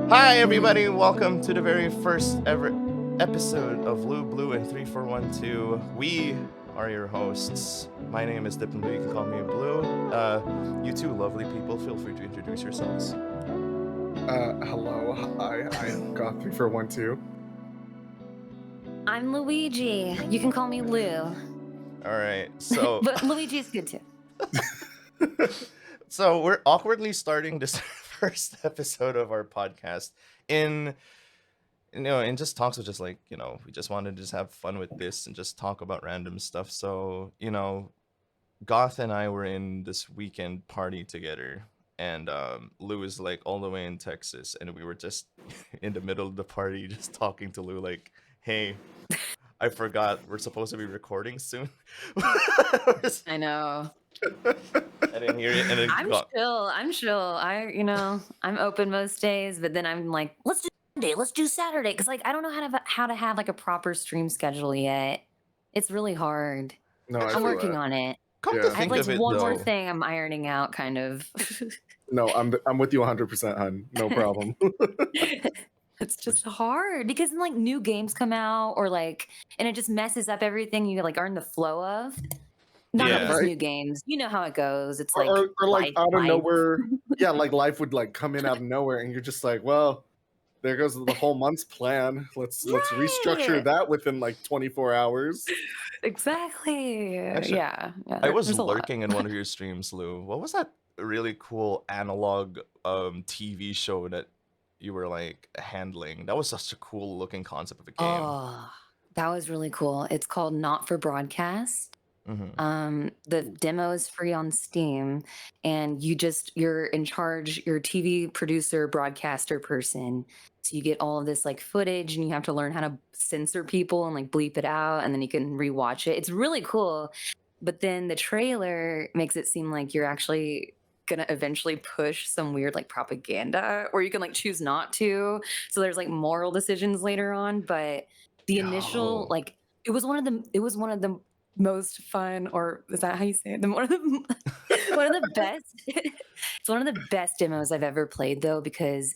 Hi, everybody. Welcome to the very first ever episode of Bloo, and 3412. We are your hosts. My name is Dip and Blue. You can call me Blue. You two lovely people, feel free to introduce yourselves. Hello, hi, I'm Godfrey for 1-2. I'm Luigi. You can call me Lou, All right. So, but Luigi is good too. so we're awkwardly starting this first episode of our podcast in in just talks of just like we just wanted to just have fun with this and just talk about random stuff. So Goth and I were in this weekend party together, and Lou is like all the way in Texas, and we were just in the middle of the party, just talking to Lou, like, "Hey, I forgot we're supposed to be recording soon." I know. I didn't hear it, and then I'm chill. I'm open most days, but then I'm like, let's do Sunday, let's do Saturday, because like I don't know how to have like a proper stream schedule yet. It's really hard. No, I I'm feel working that. on it. come to Yeah. I have think like of it, one more though, thing I'm ironing out, kind of. No, I'm with you 100%, hun. No problem. It's just hard because then like new games come out and it just messes up everything you like are in the flow of. Not Yeah, yeah, just right. new games. You know how it goes. It's Or, like or, or like out of life. nowhere, yeah, like life would like come in out of nowhere, and you're just like, well, there goes the whole month's plan. Let's restructure Right. that within like 24 hours. Exactly. actually, Yeah. I was There's a lot. lurking in one of your streams, Lou. What was that really cool analog TV show that you were like handling? That was such a cool looking concept of a game. Oh, that was really cool. It's called Not for Broadcast. Mm-hmm. The demo is free on Steam, and you're in charge, you're a TV producer, broadcaster person. So you get all of this like footage and you have to learn how to censor people and like bleep it out, and then you can rewatch it. It's really cool. But then the trailer makes it seem like you're actually gonna eventually push some weird like propaganda, or you can like choose not to. So there's like moral decisions later on. But the initial Oh, like it was one of the most fun, or is that how you say it? One of the one of the best. It's one of the best demos I've ever played though, because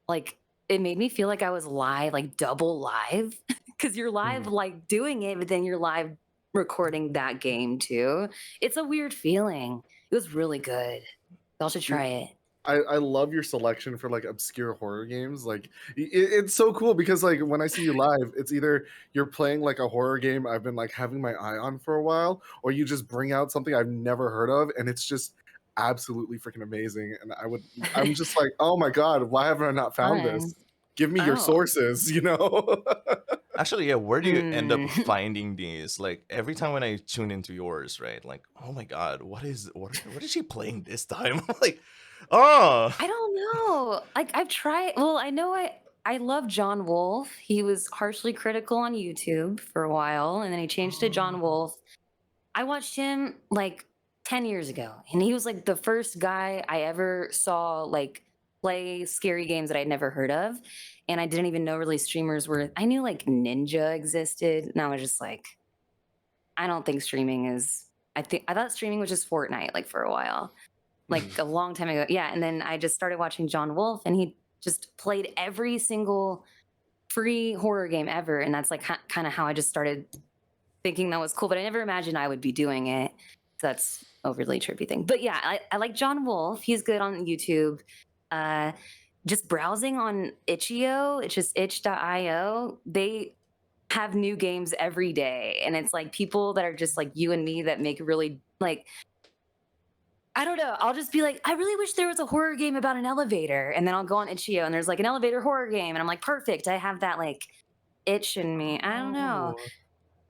like it made me feel like I was live, like double live, because you're live Mhm. like doing it, but then you're live recording that game too. It's a weird feeling. It was really good. Y'all should try it. I love your selection for like obscure horror games. Like it's so cool because like when I see you live, it's either you're playing like a horror game I've been like having my eye on for a while, or you just bring out something I've never heard of, and it's just absolutely freaking amazing. And I'm just like, oh my god, why haven't I not found Fun. this? Give me your Oh. sources, you know? actually, yeah. Where do you end up Mm. finding these? Like every time when I tune into yours, right? Like, oh my god, what is she playing this time? I'm like, oh, I don't know. Like I've tried. Well, I love John Wolfe. He was harshly critical on YouTube for a while, and then he changed to John Wolfe. I watched him like 10 years ago, and he was like the first guy I ever saw like play scary games that I'd never heard of. And I didn't even know really streamers were. I knew like Ninja existed, and I was just like, I don't think streaming is. I thought streaming was just Fortnite like for a while, like a long time ago. Yeah, and then I just started watching John Wolfe, and he just played every single free horror game ever, and that's like kind of how I just started thinking that was cool. But I never imagined I would be doing it. So that's a really trippy thing. But yeah, I like John Wolfe. He's good on YouTube. Uh, just browsing on itch.io, it's just itch.io. They have new games every day, and it's like people that are just like you and me that make really like I don't know. I'll just be like, I really wish there was a horror game about an elevator. And then I'll go on itch.io and there's like an elevator horror game. And I'm like, perfect. I have that like itch in me. I don't know. Oh,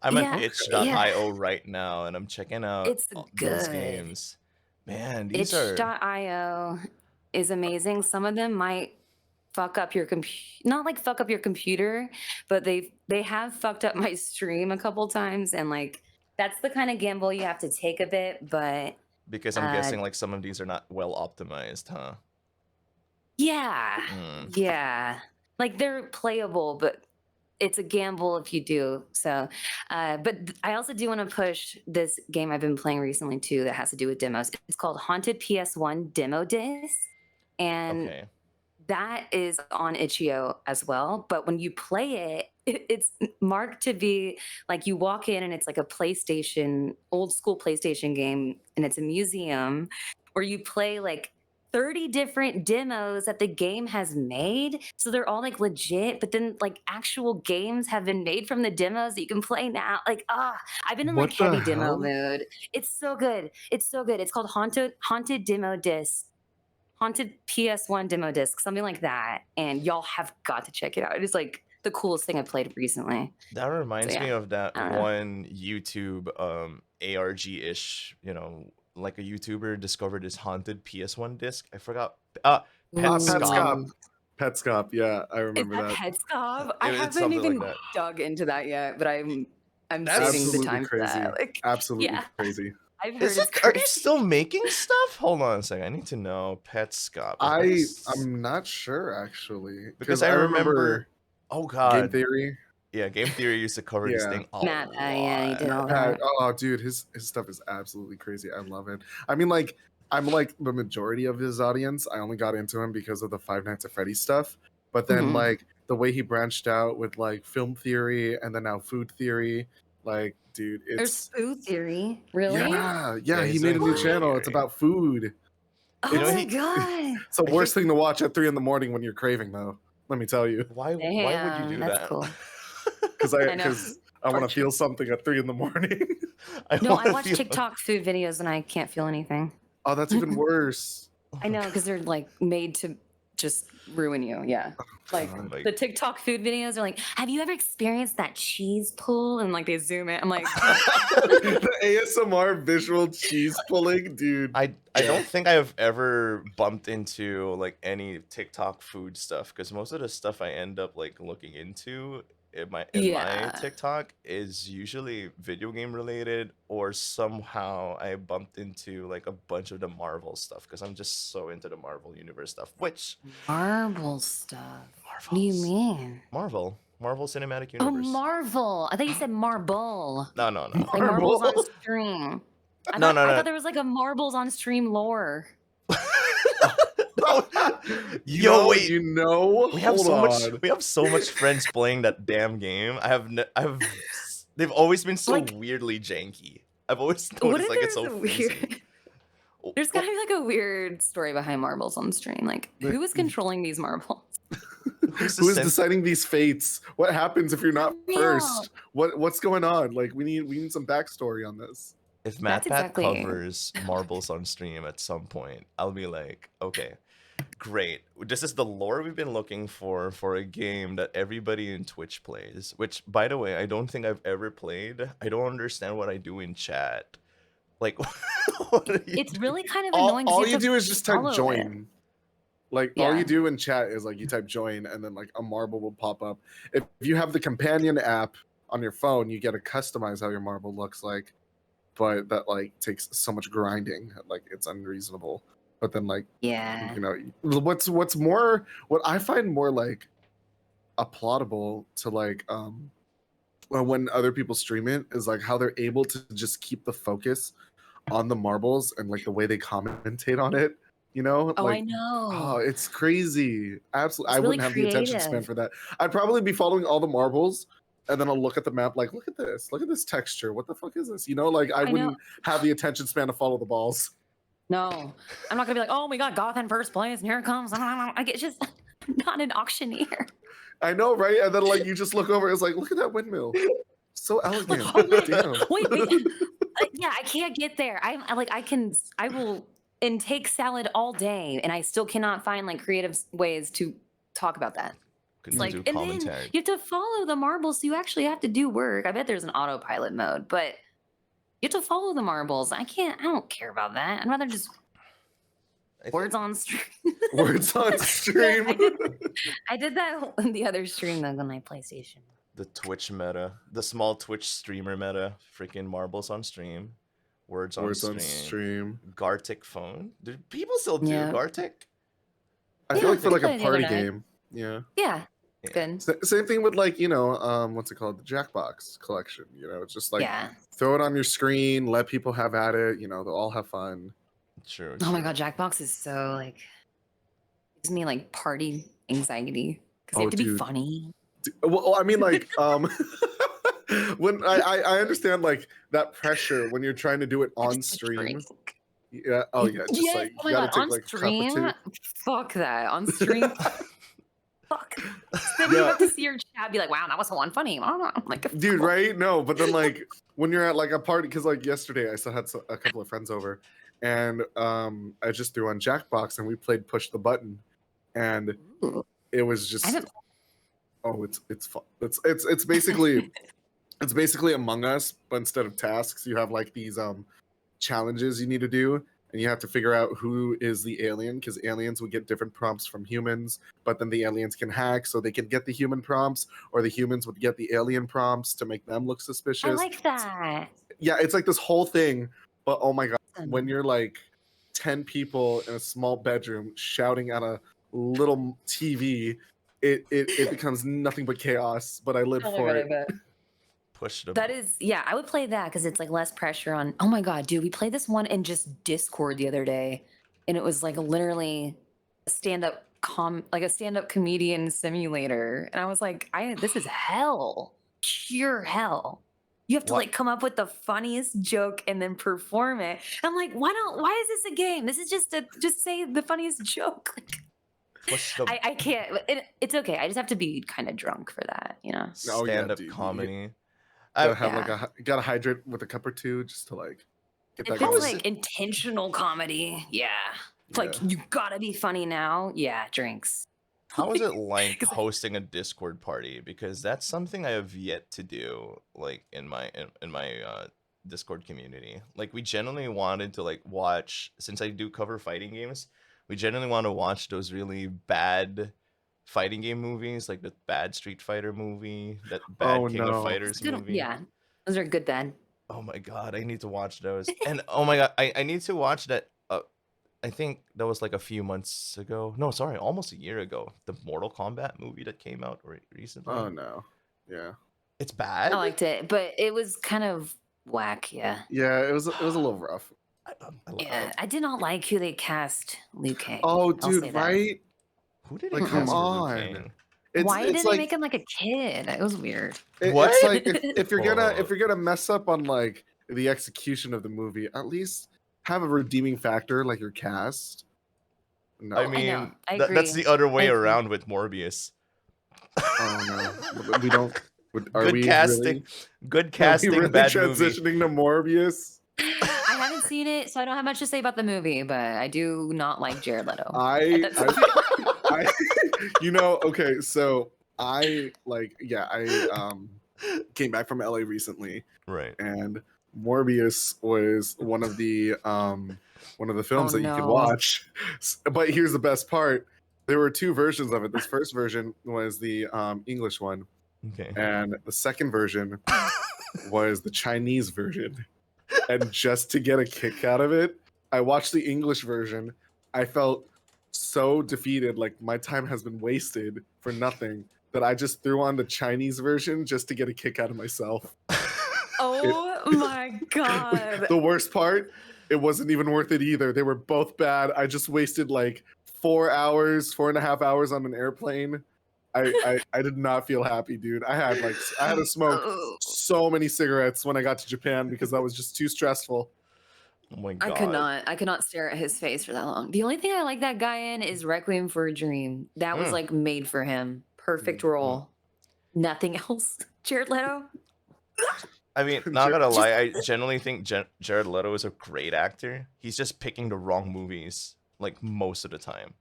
I'm on Yeah. Yeah. itch.io right now, and I'm checking out It's those good. games. Man, these are Itch.io is amazing. Some of them might fuck up your computer, not like fuck up your computer, but they have fucked up my stream a couple times. And like, that's the kind of gamble you have to take a bit. But because I'm uh, guessing like some of these are not well optimized, huh? yeah. Mm. Yeah. Like they're playable, but it's a gamble if you do. So, I also do want to push this game I've been playing recently too that has to do with demos. It's called Haunted PS1 Demo Disc. And Okay. that is on itch.io as well. But when you play it's marked to be like you walk in and it's like a PlayStation, old school PlayStation game, and it's a museum where you play like 30 different demos that the game has made. So they're all like legit, but then like actual games have been made from the demos that you can play now. Like, I've been in like What the heavy demo hell? mood. It's so good. It's so good. It's called Haunted Demo Disc. Haunted PS1 demo disc, something like that. And y'all have got to check it out. It is like the coolest thing I played recently. That So reminds me yeah, of that I don't know. one YouTube ARG-ish, like a YouTuber discovered his haunted PS1 disc. I forgot. Petscop. Ooh. Petscop. Yeah, I Is remember that that. Petscop? I It's haven't something like even that. dug into that yet, but I'm That's saving the Absolutely time for crazy. that. Like, Absolutely yeah, crazy. I've heard Is it's it? Are you crazy. still making stuff? Hold on a second. I need to know. Petscop. I'm not sure actually Because because I I remember. remember Oh Game God. Theory. Yeah, Game Theory used to cover this Yeah. thing a Matt, yeah, he lot. did all Pat, that. oh dude, his stuff is absolutely crazy. I love it. I mean, like, I'm like the majority of his audience. I only got into him because of the Five Nights at Freddy's stuff. But then Mhm. like the way he branched out with like film theory and then now food theory, like, dude, There's it's food theory. Really? yeah, Yeah, he he's made a doing new food channel. It's theory. about food. Oh You know, my It's god. it's the I worst think thing to watch at 3 a.m. when you're craving though. Let me tell you. why would you Damn, do that's that? cool. Because I know. I want to Torture. feel something at 3 a.m. I No, want I to watch feel. TikTok food videos and I can't feel anything. Oh, that's even worse. Oh I my know God. because they're like made to just ruin you. Yeah. Like God. Like, the TikTok food videos are like, have you ever experienced that cheese pull? And like they zoom in. I'm like, The ASMR visual cheese pulling, dude. I don't think I've ever bumped into like any TikTok food stuff because most of the stuff I end up like looking into in my yeah. TikTok is usually video game related or somehow I bumped into like a bunch of the Marvel stuff because I'm just so into the Marvel universe stuff. Which Marvel stuff. What do you Marvels? mean? Marvel Cinematic Oh, Universe. Marvel. I thought you said marble. No, no, no, Like marbles on Marvel. stream. no, no, I no. thought there was like a marbles on stream lore. No. Yo, wait. We have Hold so much. on. We have so much friends playing that damn game. They've always been so Like, weirdly janky. I've always what noticed if like it's there's so a frizzy. weird there's gotta be like a weird story behind marbles on stream. Like, who is controlling these marbles? Who's Who is the deciding these fates? What happens if you're not For real. first? What's going on? Like we need some backstory on this. If That's MatPat exactly covers marbles on stream at some point, I'll be like, okay, great. This is the lore we've been looking for a game that everybody in Twitch plays. Which, by the way, I don't think I've ever played. I don't understand what I do in chat. Like, what do you It's do? really kind of All, annoying 'cause all you you have to do is just type follow it. join. Like all Yeah. you do in chat is like you type join and then like a marble will pop up. If you have the companion app on your phone, you get to customize how your marble looks like. But that like takes so much grinding, like it's unreasonable. But then like Yeah. you know what I find more like applaudable to like well, when other people stream it is like how they're able to just keep the focus on the marbles and like the way they commentate on it, you know, Oh, I like know. it's crazy. Absolutely, It's I really wouldn't have the attention span creative. for that. I'd probably be following all the marbles and then I'll look at the map like look at this texture, what the fuck is this, you know, like I I know. wouldn't have the attention span to follow the balls. No. I'm not gonna be like, oh, we got Goth in first place, and here it comes. Like, it's just not an auctioneer. I know, right? And then like you just look over, it's like look at that windmill, so Like, elegant. hold it. Damn. Wait. Yeah, I can't get there. I will intake salad all day, and I still cannot find like creative ways to talk about that. It's Can like, do and then commentary. you have to follow the marbles, so you actually have to do work. I bet there's an autopilot mode, but you have to follow the marbles. I don't care about that. I'd rather just I words think on stream. Words on stream. I did that on the other stream though on my PlayStation. the Twitch meta, the small Twitch streamer meta, freaking marbles on stream, words on Words on stream, stream. Gartic phone. Do people still do Yeah. Gartic? I Yeah, feel like for I like a played the other party night. game. Yeah. Yeah, it's Yeah. good. Same thing with like, you know, what's it called? The Jackbox collection. You know, it's just like Yeah. throw it on your screen, let people have at it, you know, they'll all have fun. True. Oh my true. god, Jackbox is so like gives me like party anxiety because they Oh, have to be dude. funny. Well, I mean, like, when I understand like that pressure when you're trying to do it I on just stream. drink. Yeah. Oh yeah. Just Yes. like Oh you my gotta god. take On like a cup or stream, two. fuck that. On stream, fuck. Then you Yeah. have to see your chat be like, wow, that was so unfunny. I'm like, Dude, right? No, but then like when you're at like a party, because like yesterday I still had a couple of friends over, and I just threw on Jackbox and we played Push the Button, and Ooh, it was I just haven't. it's fun. It's basically it's basically Among Us, but instead of tasks, you have like these challenges you need to do, and you have to figure out who is the alien, because aliens would get different prompts from humans, but then the aliens can hack so they can get the human prompts, or the humans would get the alien prompts to make them look I suspicious. like that. Yeah, it's like this whole thing, but oh my god, when Um, you're like 10 people in a small bedroom shouting at a little TV, it becomes nothing but chaos, but I live Oh my for god, I it. bet. Push the That is, yeah, I would play that because it's like less pressure on. Oh my god, dude, we played this one in just Discord the other day, and it was like literally a stand-up comedian simulator, and I was like, this is hell, pure hell. You have to What? like come up with the funniest joke and then perform it. I'm like, why is this a game? This is just say the funniest joke. Like, Push the I can't. It's okay. I just have to be kind of drunk for that, you know. Oh yeah, stand-up dude. You comedy. gotta I, have like Yeah. gotta hydrate with a cup or two just to like get that If How it's going. is like intentional comedy, yeah. It's Yeah. like you gotta be funny now. Yeah, drinks. how is it like 'Cause hosting a Discord party? Because that's something I have yet to do, like in my Discord community. Like we generally wanted to like watch, since I do cover fighting games, we generally want to watch those really bad fighting game movies, like the bad Street Fighter movie, that bad Oh King of no. Fighters good, movie. yeah, those are good bad. Oh my god, I need to watch those. And oh my god, I need to watch that. I think that was like a few months ago. No, sorry, almost a year ago. The Mortal Kombat movie that came out recently. Oh no. Yeah. It's I bad. liked it, but it was kind of whack. Yeah, Yeah, it was a little rough. yeah. I did not like who they cast Liu Kang. Oh I'll say dude, that. right? Who did Like it come cast for Liu on. Kang? Why It's didn't they like make him like a kid? It was weird. What? it's like if you're gonna Oh. if you're gonna mess up on like the execution of the movie, at least have a redeeming factor like your cast. No. I I mean, know. I that's agree. the other I way agree. around with Morbius. Oh no. We don't are Good we casting. really Good are we casting, really bad movie. transitioning to Morbius? I haven't seen it, so I don't have much to say about the movie, but I do not like Jared Leto. I That's- you know, okay, so I came back from LA recently, Right. and Morbius was one of the films Oh, that you could no. watch. But here's the best part. There were two versions of it. This first version was the English one, Okay. and the second version was the Chinese version. And just to get a kick out of it, I watched the English version. I felt so defeated, like my time has been wasted for nothing, that I just threw on the Chinese version just to get a kick out of myself. Oh my god. The worst part, it wasn't even worth it either. They were both bad. I just wasted like 4.5 hours on an airplane. I did not feel happy, dude. I had to smoke Oh, so many cigarettes when I got to Japan because that was just too stressful. Oh my I god. could not stare at his face for that long. The only thing I like that guy in is Requiem for a Dream. That was Mm. like made for him. Perfect role. Nothing else. Jared Leto. I mean, not gonna Just- lie, I generally think Jared Leto is a great actor. He's just picking the wrong movies, like, most of the time.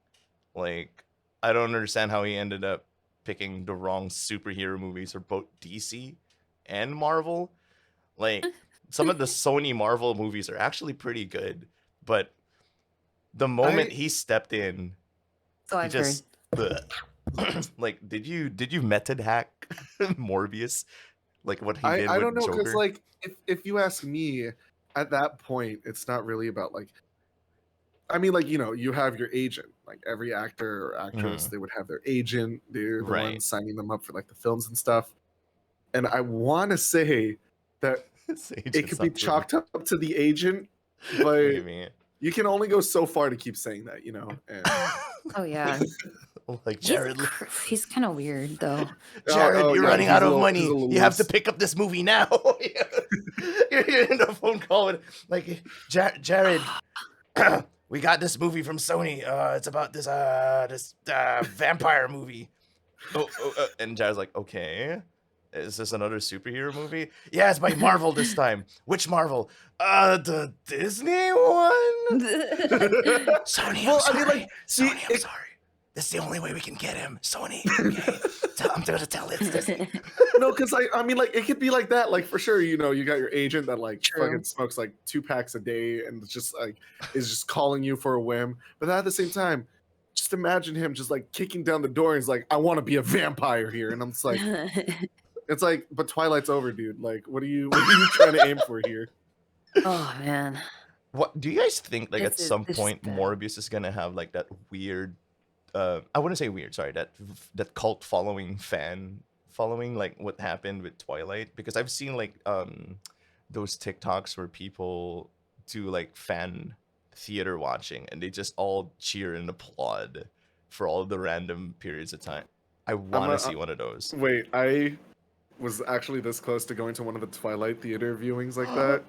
Like, I don't understand how he ended up picking the wrong superhero movies for both DC and Marvel. Like, some of the Sony Marvel movies are actually pretty good, but the moment he stepped in, So he I've heard. just like, did you method hack Morbius? Like what he did I with don't know, because Joker? like if you ask me, at that point, it's not really about like, I mean, like, you know, you have your agent. Like every actor or actress, they would have their agent. They're the Right. ones signing them up for like the films and stuff. And I want to say that This it agent's could be not really- chalked up to the agent, What do you but mean? you can only go so far to keep saying that, you know. And Oh yeah. Like He's Jared, he's kind of weird though. Jared, you're yeah, running he's out a of little, he's a money. little You have to loose. pick up this movie now. You're in a phone call with like Jared. We got this movie from Sony. It's about this vampire movie. And Jared's like, okay. Is this another superhero movie? Yeah, it's by Marvel this time. Which Marvel? The Disney one? Sony, Well, I'm I mean, sorry. like, see, Sony, I'm sorry. This is the only way we can get him. Sony, okay. I'm gonna tell it's Disney. no, because I mean, like, it could be like that. Like, for sure, you know, you got your agent that like True. fucking smokes like 2 packs a day and it's just like is just calling you for a whim. But at the same time, just imagine him just like kicking down the door and he's like, "I want to be a vampire here," and I'm just like, it's like, but Twilight's over, dude. Like, what are you trying to aim for here? Oh man. What do you guys think? Like at This is some this is point, bad. Morbius is gonna have like that weird. I wouldn't say weird. Sorry, that cult following fan following like what happened with Twilight, because I've seen like those TikToks where people do like fan theater watching and they just all cheer and applaud for all the random periods of time. I want to see one of those. Wait, I was actually this close to going to one of the Twilight theater viewings like that.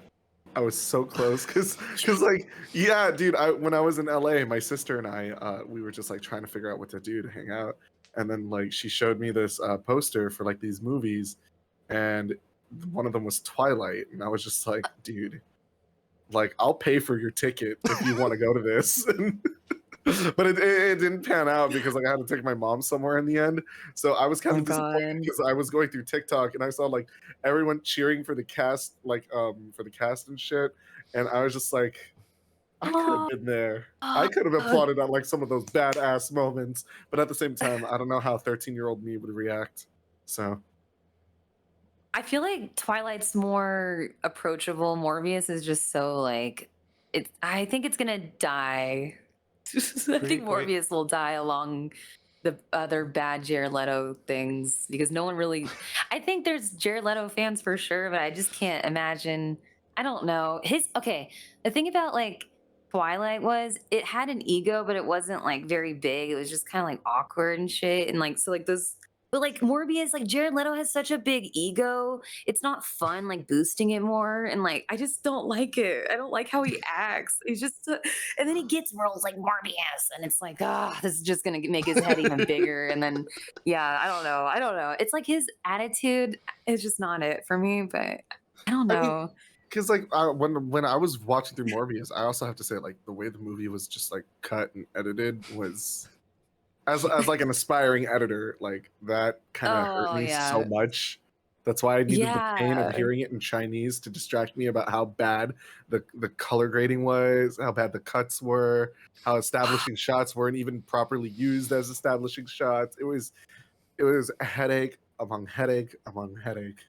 I was so close because like, yeah, dude, when I was in LA, my sister and I we were just like trying to figure out what to do to hang out, and then like she showed me this poster for like these movies, and one of them was Twilight, and I was just like, dude, like I'll pay for your ticket if you want to go to this. But it didn't pan out because like I had to take my mom somewhere in the end. So I was kind Oh of disappointed god. because I was going through TikTok and I saw like everyone cheering for the cast, like for the cast and shit. And I was just like, I could have Oh, been there. I could have applauded at like some of those badass moments. But at the same time, I don't know how 13-year-old me would react. So I feel like Twilight's more approachable. Morbius is just so like it. I think it's gonna die. I think Wait. Morbius will die along the other bad Jared Leto things because no one really. I think there's Jared Leto fans for sure, but I just can't imagine. I don't know his. Okay, the thing about like Twilight was it had an ego, but it wasn't like very big. It was just kind of like awkward and shit, and like so like those. But like Morbius, like Jared Leto has such a big ego. It's not fun, like boosting it more, and like I just don't like it. I don't like how he acts. He's just, and then he gets roles like Morbius, and it's like, ah, this is just gonna make his head even bigger. And then, yeah, I don't know. It's like his attitude is just not it for me. But I don't I mean, know. because like when I was watching through Morbius, I also have to say like the way the movie was just like cut and edited was as like an aspiring editor, like that kind of hurt Oh me so yeah, much. That's why I needed the pain of yeah. hearing it in Chinese to distract me about how bad the color grading was, how bad the cuts were, how establishing shots weren't even properly used as establishing shots. It was a headache among headache among headache.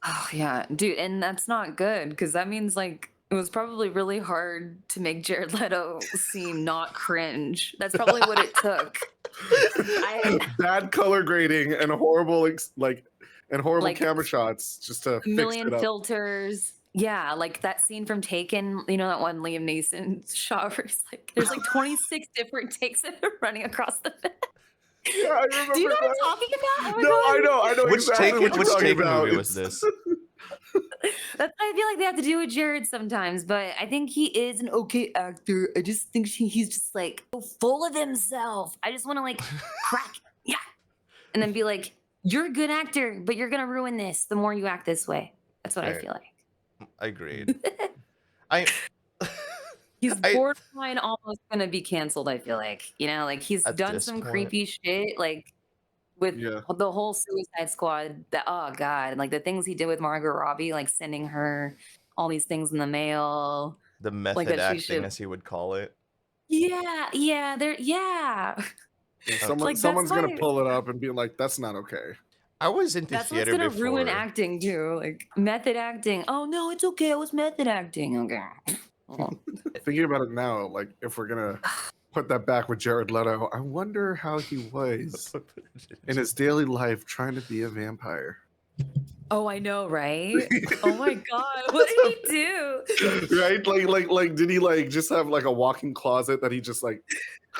Oh yeah, dude, and that's not good because that means like it was probably really hard to make Jared Leto seem not cringe. That's probably what it took. I Bad color grading and horrible and horrible like camera shots just to a fix million it up. filters. Yeah, like that scene from Taken, you know that one Liam Neeson shot where he's like, there's like 26 different takes of him running across the bed. Yeah, I Do you remember know what I'm that. talking about? Oh my No, god. I know Which exactly what you're which talking Taken about. movie was this? That's what I feel like they have to do with Jared sometimes, but I think he is an okay actor. I just think he's just like so full of himself. I just want to like crack, yeah, and then be like, "You're a good actor, but you're gonna ruin this the more you act this way." That's what I Right. feel like. Agreed. I He's I borderline almost gonna be canceled. I feel like like he's at done this some point, creepy shit, like with Yeah. the whole Suicide Squad. That oh god, like the things he did with Margot Robbie, like sending her all these things in the mail. the Like method that she acting, should. as he would call it. Yeah, there. Yeah, Yeah, Uh, like someone's gonna pull it up and be like, "That's not okay." I was into that's what's theater gonna ruin before. acting too. Like method acting. Oh no, it's okay. I was method acting. Okay. Well, Thinking about it now, like if we're gonna put that back with Jared Leto, I wonder how he was in his daily life trying to be a vampire. Oh, I know, right? Oh my god, what did he do? Right? Did he like just have like a walk-in closet that he just like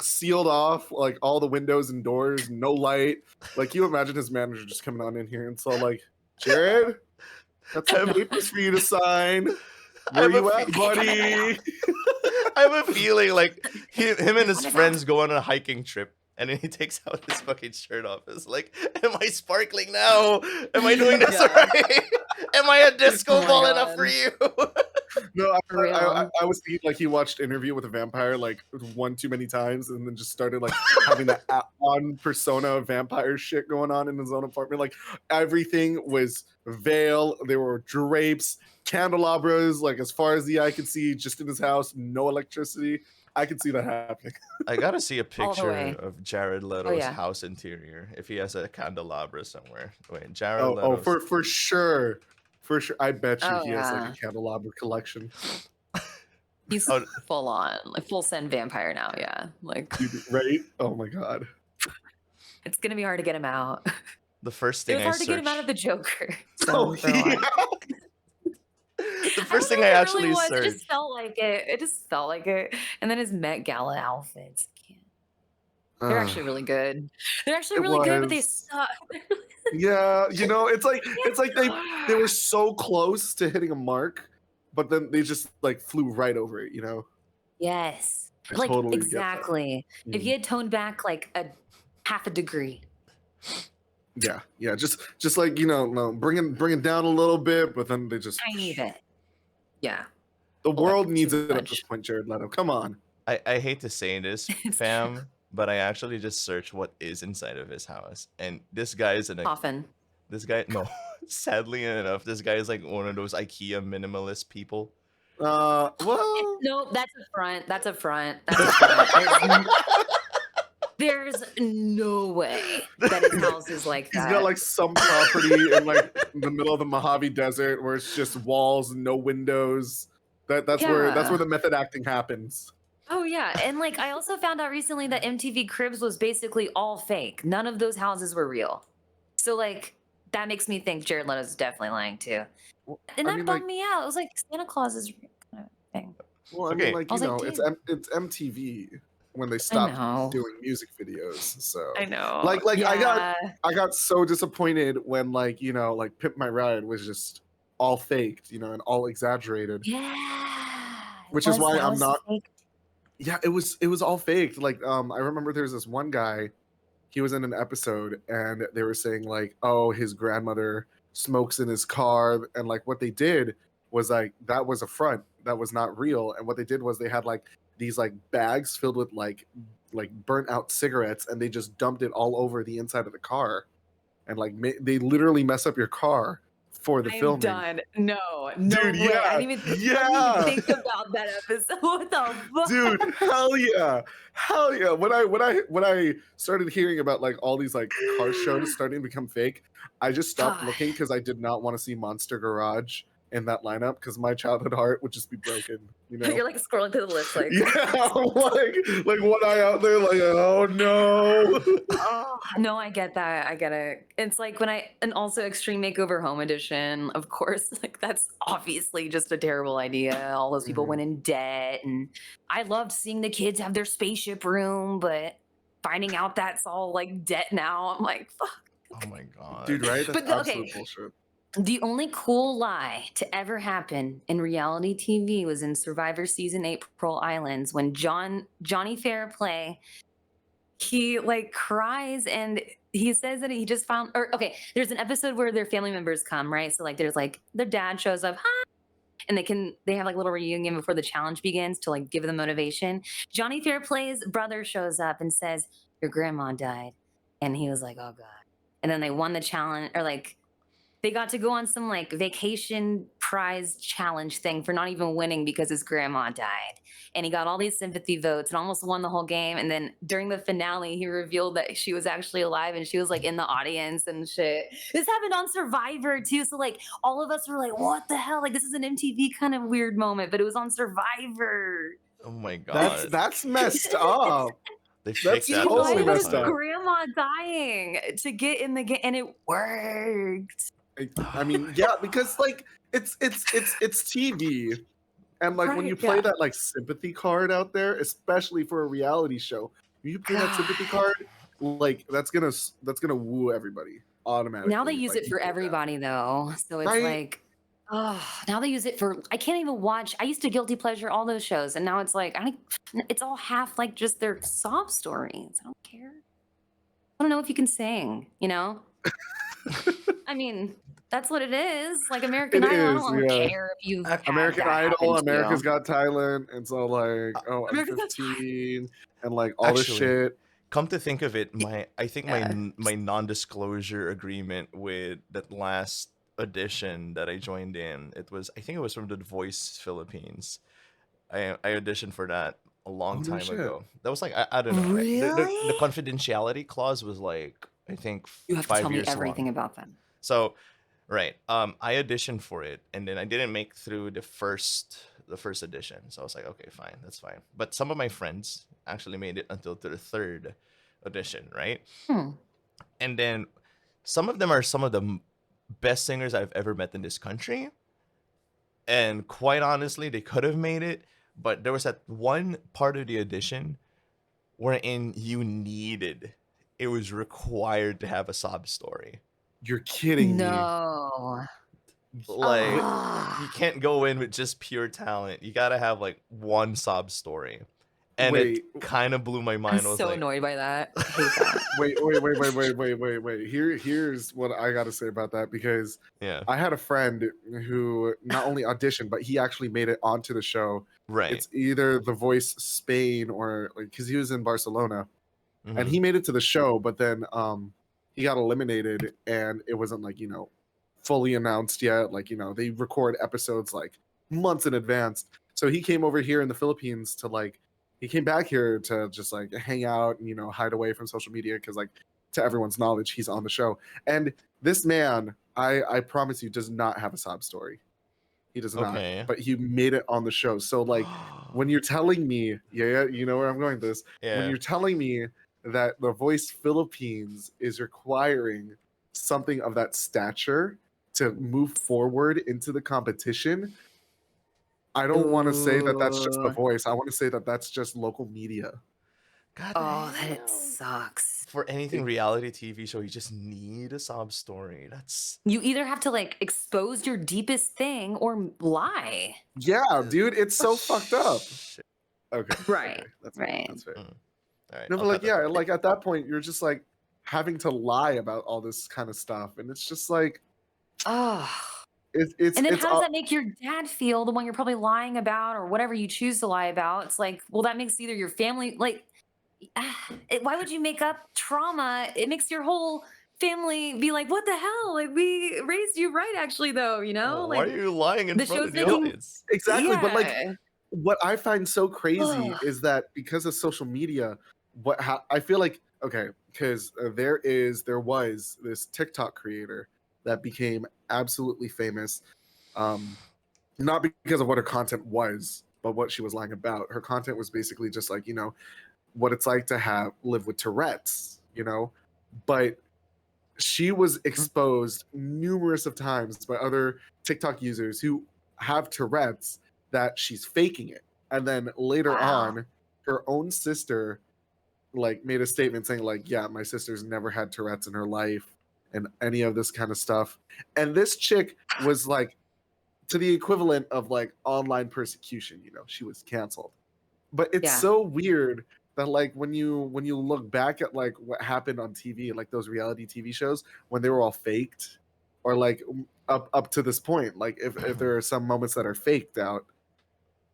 sealed off like all the windows and doors, no light? Like, you imagine his manager just coming on in here and so like, Jared, got some I'm- papers for you to sign. I Where have a you at, Okay, come in now. buddy? I have a feeling like him and his friends go on a hiking trip, and then he takes out his fucking shirt off. It's like, am I sparkling now? Am I doing this Yeah. alright? Am I a disco Oh my ball enough for God. you? No, For real. I was thinking like he watched Interview with a Vampire like one too many times and then just started like having that on persona vampire shit going on in his own apartment. Like everything was veil, there were drapes, candelabras, like as far as the eye could see, just in his house, no electricity. I could see that happening. I gotta see a All the picture way. of Jared Leto's yeah. house interior if he has a candelabra somewhere. Wait, Jared Oh, Leto's. for sure. For sure. I bet you Oh, he has like yeah. a candelabra collection. He's Oh. full on, like full send vampire now. Yeah, like Dude, right? Oh my god. it's gonna be hard to get him out. The first It thing was I hard to get him out of searched. the Joker. Oh, So for a while. yeah. The I first don't thing know I if it actually really was. It searched. just felt like it. It just felt like it. And then his Met Gala outfits. They're actually really good. They're actually It really good, but they was. suck. Yeah, you know, it's like they were so close to hitting a mark, but then they just like flew right over it, you know? Yes. I Like totally get that. exactly. If you had toned back like a half a degree. Yeah, just like, you know, no, bring it down a little bit, but then they just Tiny bit. Yeah. the Pull back world needs too it at much. this point, Jared Leto. Come on. I hate to say this, It's fam, but I actually just searched what is inside of his house, and this guy is an Coffin. this guy no, sadly enough, this guy is like one of those IKEA minimalist people. Well, No, that's a front. That's a front. That's a front. There's no way that his house is like he's that. got like some property in like the middle of the Mojave Desert where it's just walls and no windows. That's where Yeah. the method acting happens. Oh yeah, and like I also found out recently that MTV Cribs was basically all fake. None of those houses were real. So like that makes me think Jared Leto's definitely lying too. Well, And I that mean, bummed like, me out. It was like Santa Claus is real kind of thing. well, I Okay. mean, like, I you was like, know, dude. it's MTV when they I stopped know. doing music videos. So I know. like yeah. I got so disappointed when like, you know, like Pimp My Ride was just all faked, you know, and all exaggerated. Yeah. Which is why that I'm was not fake. Yeah, it was all faked. Like I remember there's this one guy, he was in an episode and they were saying like, oh, his grandmother smokes in his car, and like what they did was like that was a front, that was not real. And what they did was they had like these like bags filled with like burnt out cigarettes, and they just dumped it all over the inside of the car, and like they literally mess up your car for the I'm filming. done. No Dude, way. yeah, I didn't even yeah. think about that episode. What the fuck? Dude, hell yeah. When I started hearing about like all these like car shows starting to become fake, I just stopped God. looking because I did not want to see Monster Garage in that lineup because my childhood heart would just be broken, you know? You're like scrolling through the list, like, Yeah, like one eye out there, like, oh no. oh no, I get that. I get it. It's like and also Extreme Makeover Home Edition, of course, like that's obviously just a terrible idea. All those people went in debt, and I loved seeing the kids have their spaceship room, but finding out that's all like debt now, I'm like, fuck. Oh my god. Dude, right? That's But absolute okay. bullshit. The only cool lie to ever happen in reality TV was in Survivor Season 8 Pearl Islands when Johnny Fairplay, he like cries and he says that he just found, or okay, there's an episode where their family members come, right? So like there's like their dad shows up, hi, and they have like a little reunion before the challenge begins to like give them motivation. Johnny Fairplay's brother shows up and says, your grandma died. And he was like, oh God. And then they won the challenge, or like they got to go on some like vacation prize challenge thing for not even winning because his grandma died. And he got all these sympathy votes and almost won the whole game. And then during the finale, he revealed that she was actually alive and she was like in the audience and shit. This happened on Survivor too. So like all of us were like, what the hell? Like this is an MTV kind of weird moment, but it was on Survivor. Oh my god. That's messed up. They that's faked that totally the whole Lied about his messed time. up. grandma dying to get in the game, and it worked. I mean, yeah, because like it's TV, and like when Right, you play yeah. that like sympathy card out there, especially for a reality show, you play that God. sympathy card, like that's gonna woo everybody Now they automatically. use Like it you for know that, everybody though. So it's right? like, oh, now they use it for I can't even watch. I used to guilty pleasure all those shows, and now it's like it's all half like just their sob stories. I don't care. I don't know if you can sing, you know? I mean, that's what it is. Like American It Idol, I is, don't yeah. care if you've had American that happen Idol, to America's you. Got Talent, and so like, Uh, oh, I'm American 15, and like all this Actually, shit. come to think of it, I think Yeah. my non-disclosure agreement with that last audition that I joined in, I think it was from The Voice Philippines. I auditioned for that a long Oh no time shit. ago. That was like I don't know. The Really? confidentiality clause was like I think You have to tell 5 me years long. everything about them. So, right. I auditioned for it and then I didn't make through the first edition. So I was like, okay, fine, that's fine. But some of my friends actually made it until to the third audition, right? Hmm. And then some of them are some of the best singers I've ever met in this country. And quite honestly, they could have made it, but there was that one part of the audition wherein it was required to have a sob story. You're kidding me. No. Like you Ah. can't go in with just pure talent. You gotta have like one sob story. And it Wait, kind of blew my I'm mind. I was so like, annoyed by that. I hate that. wait. Here's what I got to say about that, because yeah, I had a friend who not only auditioned, but he actually made it onto the show. right. It's either The Voice Spain or like, because he was in Barcelona, and Mhm. he made it to the show, but then he got eliminated, and it wasn't like, fully announced yet. Like, they record episodes like months in advance. So he came over here in the Philippines to like, he came back here to just like hang out and, hide away from social media, because like, to everyone's knowledge, he's on the show. And this man, I promise you, does not have a sob story. He does not, Okay. but he made it on the show. So like, when you're telling me, yeah, you know where I'm going with this. When yeah. you're telling me that The Voice Philippines is requiring something of that stature to move forward into the competition, I don't want to say that that's just The Ooh. Voice. I want to say that that's just local media. God Oh, that it damn. sucks. For anything reality TV show, you just need a sob story. That's You either have to like expose your deepest thing or lie. Yeah, dude, it's so fucked up. shit. Okay, Right. okay, that's fair. Right. That's fair. Mm. All right, No, I'll but like, cut that yeah, part. like at that point, you're just like having to lie about all this kind of stuff, and it's just like Oh. it's And then it's how does that make your dad feel, the one you're probably lying about or whatever you choose to lie about? It's like, well, that makes either your family like why would you make up trauma? It makes your whole family be like, what the hell? Like we raised you right actually though, you know? Why are Like you lying in the front show's of the no, making audience? exactly. But like, yeah. what I find so crazy Ugh. is that because of social media, I feel like, okay, because there was this TikTok creator that became absolutely famous, um, not because of what her content was, but what she was lying about. Her content was basically just like, what it's like to live with Tourette's, but she was exposed numerous of times by other TikTok users who have Tourette's that she's faking it. And then later Wow. on, her own sister like made a statement saying like, yeah, my sister's never had Tourette's in her life and any of this kind of stuff. And this chick was like to the equivalent of like online persecution, she was canceled. But it's Yeah. so weird that like when you look back at like what happened on TV, like those reality TV shows when they were all faked, or like up to this point, like if there are some moments that are faked out,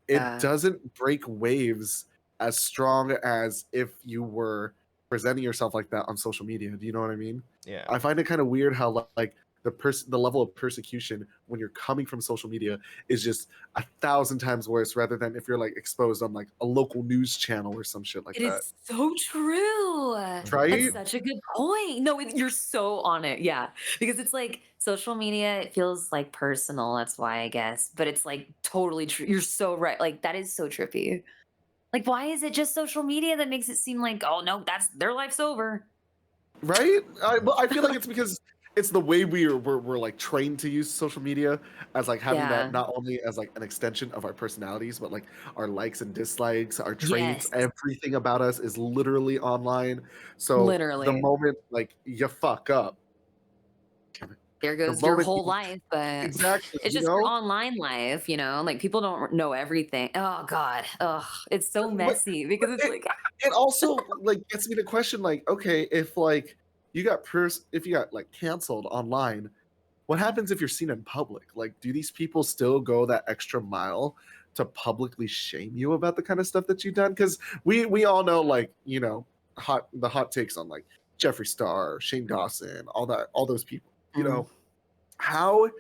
it Yeah. doesn't break waves as strong as if you were presenting yourself like that on social media. Do you know what I mean? Yeah. I find it kind of weird how like the level of persecution when you're coming from social media is just 1,000 times worse, rather than if you're like exposed on like a local news channel or some shit like It that. is so true. That's Right? such a good point. No, you're so on it. Yeah. Because it's like social media, it feels like personal. That's why I guess. But it's like totally true. You're so right. Like that is so trippy. Like, why is it just social media that makes it seem like, oh no, that's their life's over? Right? Well, I feel like it's because it's the way we're like trained to use social media as like having that Yeah. not only as like an extension of our personalities, but like our likes and dislikes, our traits, Yes. everything about us is literally online. So the Literally. moment like you fuck up, There the goes your moment whole life, but exactly, it's you just your know, online life, like people don't know everything. Oh God. Oh, it's so but messy because it's it like it also like gets me to question like, okay, if like if you got like canceled online, what happens if you're seen in public? Like, do these people still go that extra mile to publicly shame you about the kind of stuff that you've done? Because we all know, like, the hot takes on like Jeffree Star, Shane Dawson, all those people. You mm, know, how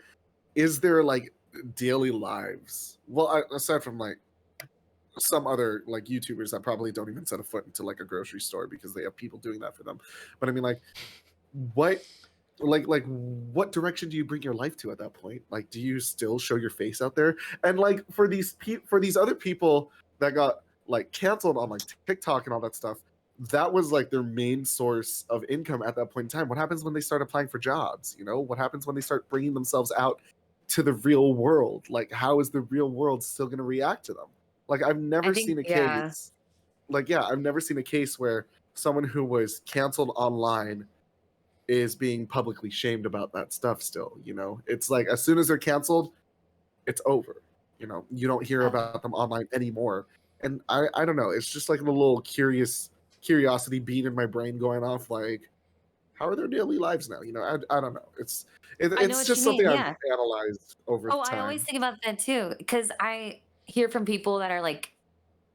is their like daily lives? Well, aside from like some other like YouTubers that probably don't even set a foot into like a grocery store because they have people doing that for them. But I mean, like, what what direction do you bring your life to at that point? Like, do you still show your face out there? And like for for these other people that got like canceled on like TikTok and all that stuff, that was like their main source of income at that point in time. What happens when they start applying for jobs? What happens when they start bringing themselves out to the real world? Like, how is the real world still going to react to them? Like, I've I never think, seen a yeah. case. Like, yeah, I've never seen a case where someone who was canceled online is being publicly shamed about that stuff still. It's like as soon as they're canceled, it's over. You don't hear uh, about them online anymore. And I don't know, it's just like a little curiosity beat in my brain going off like, how are their daily lives now? I don't know. I know It's what you just something mean. I've Yeah. analyzed over Oh, I always time. think about that too because I hear from people that are like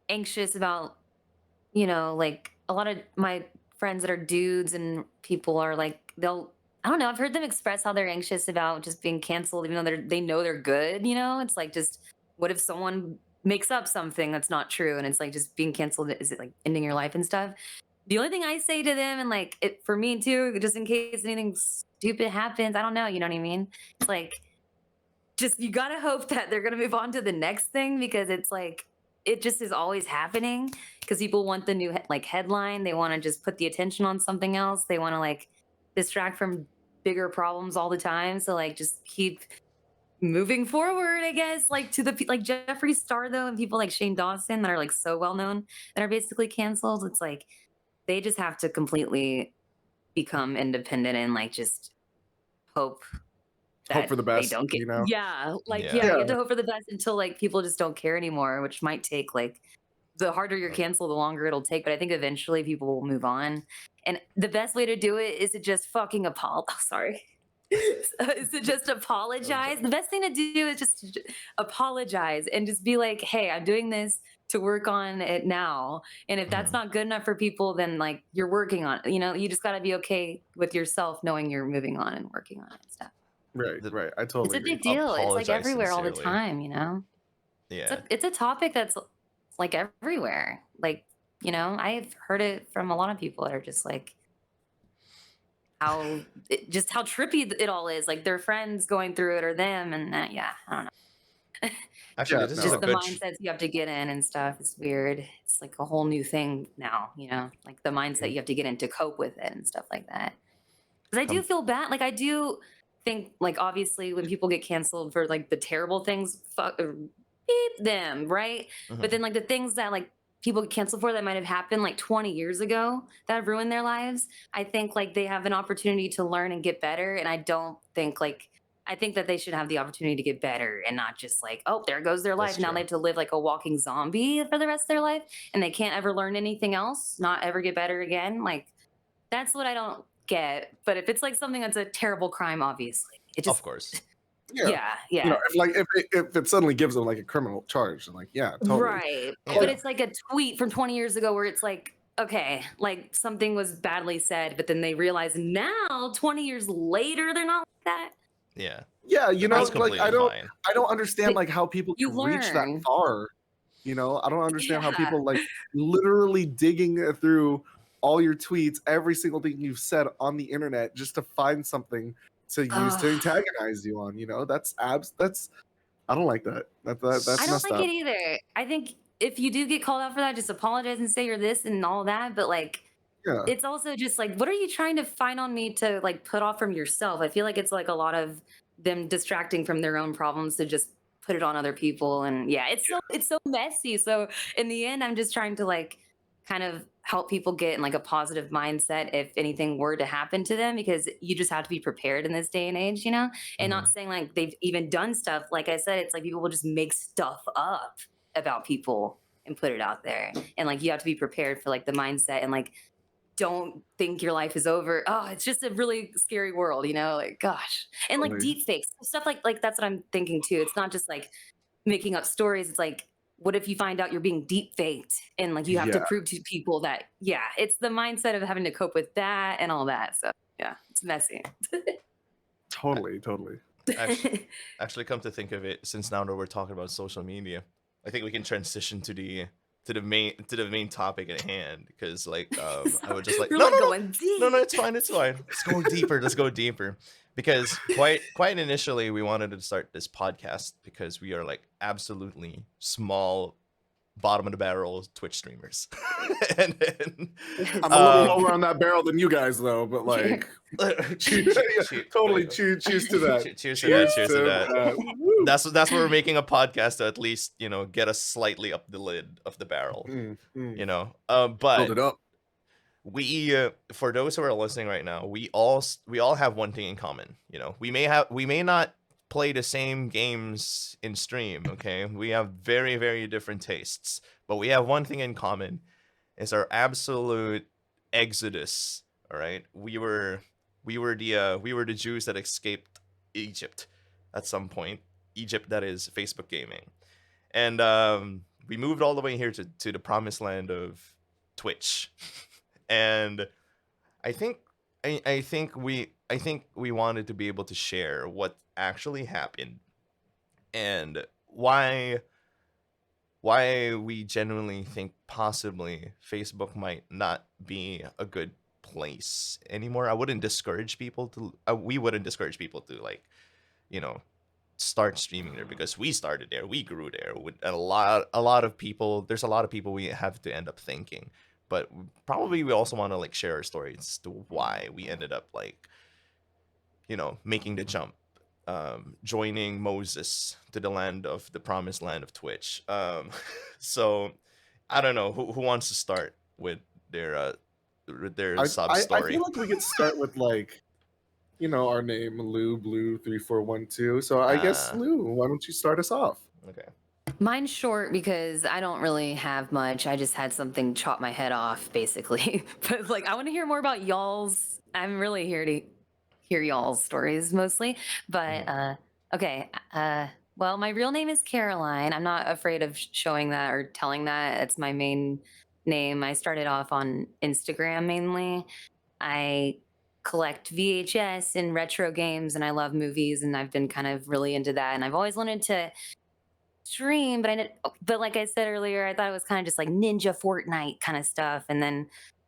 anxious about, like a lot of my friends that are dudes and people are like I don't know, I've heard them express how they're anxious about just being canceled even though they know they're good. It's like just what if someone makes up something that's not true and it's like just being canceled, is it like ending your life and stuff? The only thing I say to them, and like it for me too, just in case anything stupid happens, I don't know, you know what I mean? It's like just you gotta hope that they're gonna move on to the next thing because it's like it just is always happening because people want the new like headline. They want to just put the attention on something else. They want to like distract from bigger problems all the time. So like just keep moving forward, I guess. Like to the like Jeffree Star though, and people like Shane Dawson that are like so well known that are basically canceled. It's like they just have to completely become independent and like just hope Hope that for the they best, don't get yeah, like, Yeah. yeah, you Yeah, have to hope for the best until, like, people just don't care anymore, which might take, like the harder you're Uh, canceled, the longer it'll take, but I think eventually people will move on, and the best way to do it is to just fucking sorry. Is to just I'm apologize. sorry. The best thing to do is just to apologize and just be like, "Hey, I'm doing this to work on it now," and if that's Mhm. not good enough for people, then, like, you're working on it, you just gotta be okay with yourself knowing you're moving on and working on it and stuff. right, The right. I It's totally a agree. big deal. It's like apologize everywhere all the sincerely. time. Yeah. It's a topic that's like everywhere. Like, I've heard it from a lot of people that are just like just how trippy it all is. Like their friends going through it or them, and that, yeah, I don't know. Actually, Yeah, this is a Just no. the good mindsets you have to get in and stuff. It's weird. It's like a whole new thing now. Like the mindset Mm. you have to get in to cope with it and stuff like that. Because I do com- feel bad. Like I do think, like obviously, when people get canceled for like the terrible things, fuck, beep them, right? But mhm. then like the things that like people get canceled for that might have happened like 20 years ago that have ruined their lives. I think like they have an opportunity to learn and get better, and I don't think like. I think that they should have the opportunity to get better and not just like, oh, there goes their That's life. Now they true. have to live like a walking zombie for the rest of their life and they can't ever learn anything else, not ever get better again. Like, that's what I don't get. But if it's like something that's a terrible crime, obviously, it Of just, course. Yeah. yeah, yeah, If it suddenly gives them like a criminal charge, then like, yeah, totally. right. But But Yeah. it's like a tweet from 20 years ago where it's like, okay, like something was badly said, but then they realize now, 20 years later, they're not like that. Yeah. yeah, That's Like, like completely fine. I don't understand but like how people you can reach that learn. far. I don't understand how Yeah. people like literally digging through all your tweets, every single thing you've said on the internet just to find something to use to Ugh. antagonize you on. That's I don't like that. That's I don't messed like it up. either. I think if you do get called out for that, just apologize and say you're this and all that. But like, Yeah. it's also just like, what are you trying to find on me to like put off from yourself? I feel like it's like a lot of them distracting from their own problems to just put it on other people. And yeah, it's so messy. So in the end, I'm just trying to like kind of help people get in like a positive mindset if anything were to happen to them, because you just have to be prepared in this day and age, and not Mhm. saying like they've even done stuff. Like I said, it's like people will just make stuff up about people and put it out there. And like you have to be prepared for like the mindset and like don't think your life is over. Oh, it's just a really scary world, like gosh. And like Totally. deep fakes, stuff like that's what I'm thinking too. It's not just like making up stories. It's like, what if you find out you're being deep faked and like you have to Yeah. prove to people that, yeah, it's the mindset of having to cope with that and all that. So yeah, it's messy. Totally. Totally. Actually, actually, come to think of it, since now that we're talking about social media, I think we can transition to the main topic at hand. Because I would just like, We're no, like no, no, going no, no, deep. it's fine, it's fine. Let's go deeper. Let's go deeper. Because quite initially, we wanted to start this podcast because we are like absolutely small, bottom of the barrel Twitch streamers, and then I'm a little um, lower on that barrel than you guys, though. But like, totally cheers to that. cheers to that. Cheers Cheers to to that. that. Woo. That's why we're making a podcast to at least get us slightly up the lid of the barrel. Mm, mm. Build But it up. we for those who are listening right now, we all have one thing in common. We may not play the same games in stream. Okay, we have very very different tastes, but we have one thing in common: is our absolute exodus. All right, we were the Jews that escaped Egypt at some point. Egypt, that is Facebook gaming, and we moved all the way here to the promised land of Twitch, and I think I think we wanted to be able to share what actually happened and why we genuinely think possibly Facebook might not be a good place anymore. We wouldn't discourage people to you know start streaming there because we started there, we grew there with a lot of people. There's a lot of people we have to end up thanking, but probably we also want to share our stories to why we ended up making the jump, joining Moses to the promised land of Twitch. So I don't know who wants to start with their sub I feel story. like we could start with our name, Blue 3412. So I guess uh Lou, why don't you start us off? okay. Mine's short because I don't really have much. I just had something chop my head off, basically. But like, I want to hear more about y'all's. I'm really here to hear y'all's stories mostly. But Mhm. okay. Well, my real name is Caroline. I'm not afraid of showing that or telling that. It's my main name. I started off on Instagram mainly. I collect VHS and retro games, and I love movies, and I've been kind of really into that. And I've always wanted to stream, but I didn't. But like I said earlier, I thought it was kind of just like Ninja Fortnite kind of stuff. And then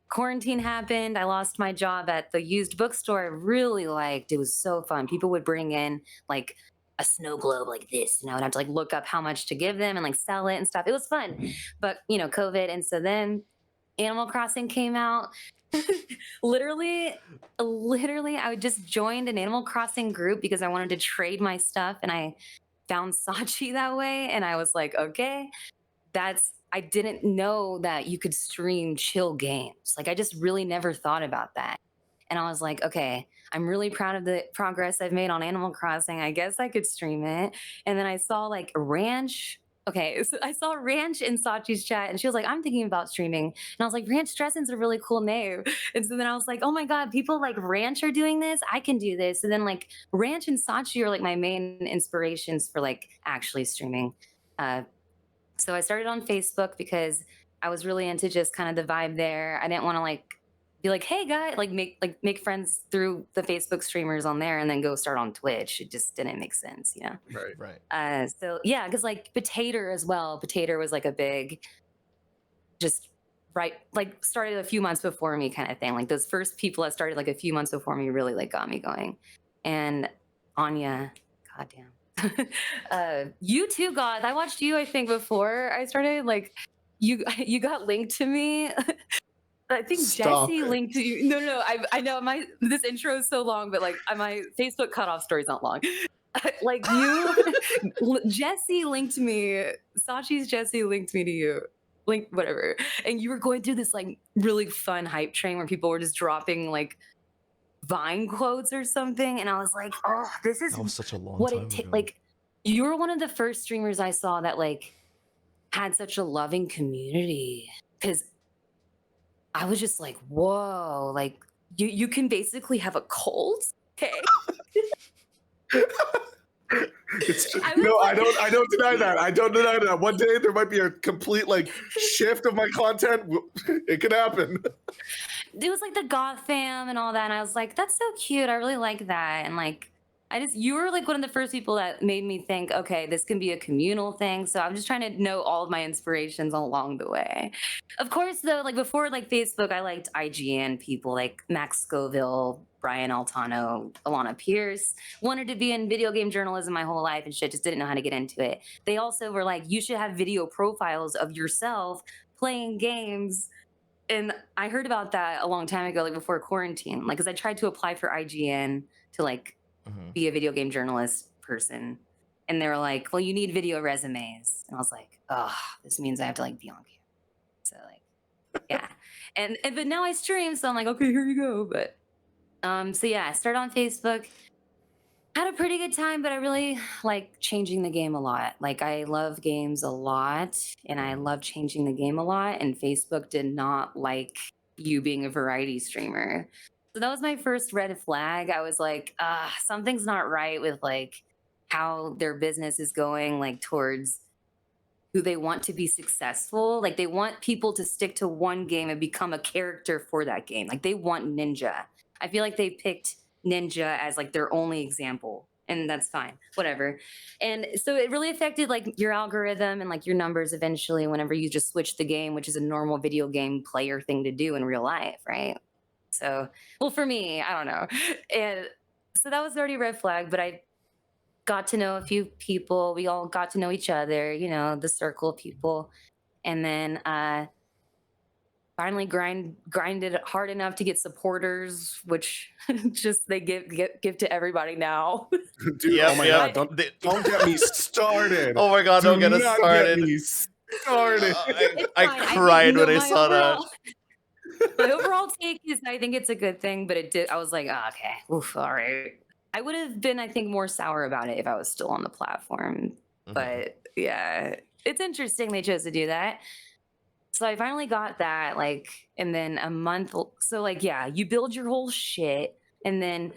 quarantine happened. I lost my job at the used bookstore. I really liked. It was so fun. People would bring in like a snow globe like this, and I would have to like look up how much to give them and like sell it and stuff. It was fun, but COVID, and so then Animal Crossing came out. literally, literally, I would just joined an Animal Crossing group because I wanted to trade my stuff, and I found Sachi that way. And I was like, okay, I didn't know that you could stream chill games. Like, I just really never thought about that. And I was like, okay, I'm really proud of the progress I've made on Animal Crossing. I guess I could stream it. And then I saw like Ranch. Okay, so I saw Ranch in Sachi's chat, and she was like, I'm thinking about streaming. And I was like, Ranch Dressen's a really cool name. And so then I was like, oh my God, people like Ranch are doing this. I can do this. And then like Ranch and Sachi are like my main inspirations for like actually streaming. Uh, so I started on Facebook because I was really into just kind of the vibe there. I didn't want to like be like, hey guy, like make friends through the Facebook streamers on there and then go start on Twitch. It just didn't make sense. Right. Right. So yeah, because like Potato as well. Potato was like a big, just right, like started a few months before me kind of thing. Like those first people that started like a few months before me really like got me going. And Anya, goddamn. You too, God. I watched you, I think, before I started. Like you you got linked to me I think Stop Jesse it. linked to you. No, no, no. I know this intro is so long, but like my Facebook cutoff story is not long. Like you, Jesse linked me. Sachi's Jesse linked me to you. Link whatever, and you were going through this like really fun hype train where people were just dropping like Vine quotes or something, and I was like, oh, this is That was such a long what time it ago. like. You were one of the first streamers I saw that like had such a loving community because I was just like, whoa, like you can basically have a cult. Okay. It's I no, was I don't deny that. I don't deny that. One day there might be a complete like shift of my content. It could happen. it was like the goth fam and all that, and I was like, that's so cute. I really like that. And like you were like one of the first people that made me think, okay, this can be a communal thing. So I'm just trying to know all of my inspirations along the way. Of course, though, like before like Facebook, I liked IGN people like Max Scoville, Brian Altano, Alana Pierce. Wanted to be in video game journalism my whole life and shit, just didn't know how to get into it. They also were like, you should have video profiles of yourself playing games. And I heard about that a long time ago, like before quarantine. Like, because I tried to apply for IGN to like Mhm. be a video game journalist person. And they were like, well, you need video resumes. And I was like, oh, this means I have to like be on camera. So like, yeah. And but now I stream, so I'm like, okay, here you go. But so yeah, I started on Facebook. Had a pretty good time, but I really like changing the game a lot. Like I love games a lot and I love changing the game a lot. And Facebook did not like you being a variety streamer. So that was my first red flag. I was like, something's not right with like how their business is going, like towards who they want to be successful. Like they want people to stick to one game and become a character for that game. Like they want Ninja. I feel like they picked Ninja as like their only example. And that's fine, whatever. And so it really affected like your algorithm and like your numbers eventually whenever you just switch the game, which is a normal video game player thing to do in real life, right? So, well, for me, I don't know. And so that was already a red flag, but I got to know a few people. We all got to know each other, you know, the circle of people. And then finally grinded hard enough to get supporters, which just they give to everybody now. Dude, Yep, oh my yep. god, don't get me started. Oh my god, don't Do get us not started. get me started. It's I fine. cried when I my saw that. my overall take is I think it's a good thing, but it did. I was like, oh, okay, oof, all right. I would have been, I think, more sour about it if I was still on the platform. Mhm. But yeah, it's interesting they chose to do that. So I finally got that, like, and then a month. So like, yeah, you build your whole shit, and then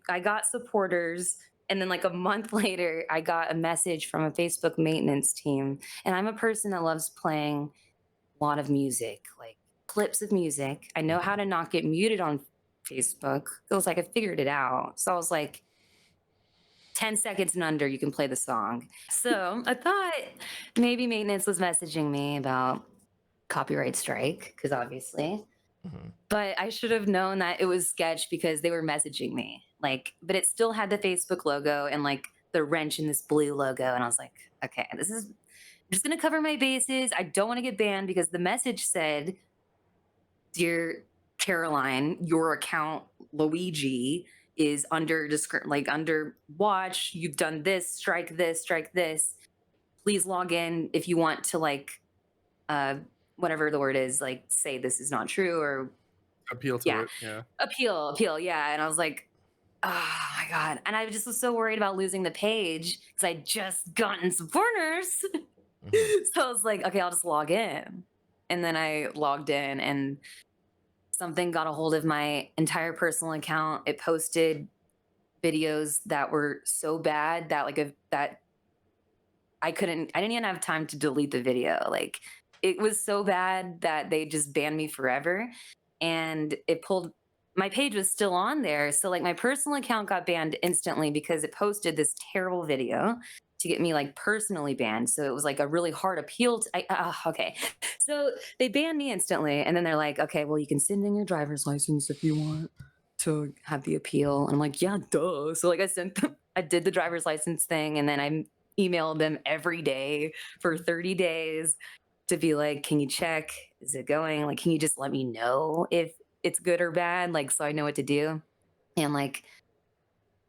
I got supporters, and then like a month later, I got a message from a Facebook maintenance team, and I'm a person that loves playing a lot of music, like clips of music. I know how to not get muted on Facebook. It was like I figured it out. So I was like, 10 seconds and under, you can play the song. So I thought maybe maintenance was messaging me about copyright strike, because obviously. Mhm. But I should have known that it was sketch because they were messaging me. Like, but it still had the Facebook logo and like the wrench in this blue logo. And I was like, okay, I'm just gonna cover my bases. I don't want to get banned because the message said, dear Caroline, your account Luigi is under like under watch. You've done this, strike this, strike this. Please log in if you want to like uh whatever the word is, like say this is not true or Appeal to yeah, it. Yeah. appeal, yeah. And I was like, oh my god. And I just was so worried about losing the page because I just gotten supporters. Mhm. So I was like, okay, I'll just log in. And then I logged in and something got a hold of my entire personal account. It posted videos that were so bad that like that I didn't even have time to delete the video. Like it was so bad that they just banned me forever. And it pulled my page was still on there. So like my personal account got banned instantly because it posted this terrible video to get me like personally banned. So it was like a really hard appeal. Okay. So they banned me instantly. And then they're like, okay, well, you can send in your driver's license if you want to have the appeal. And I'm like, yeah, duh. So like I sent them, I did the driver's license thing and then I emailed them every day for 30 days to be like, can you check is it going? Like, can you just let me know if it's good or bad? Like, so I know what to do. And like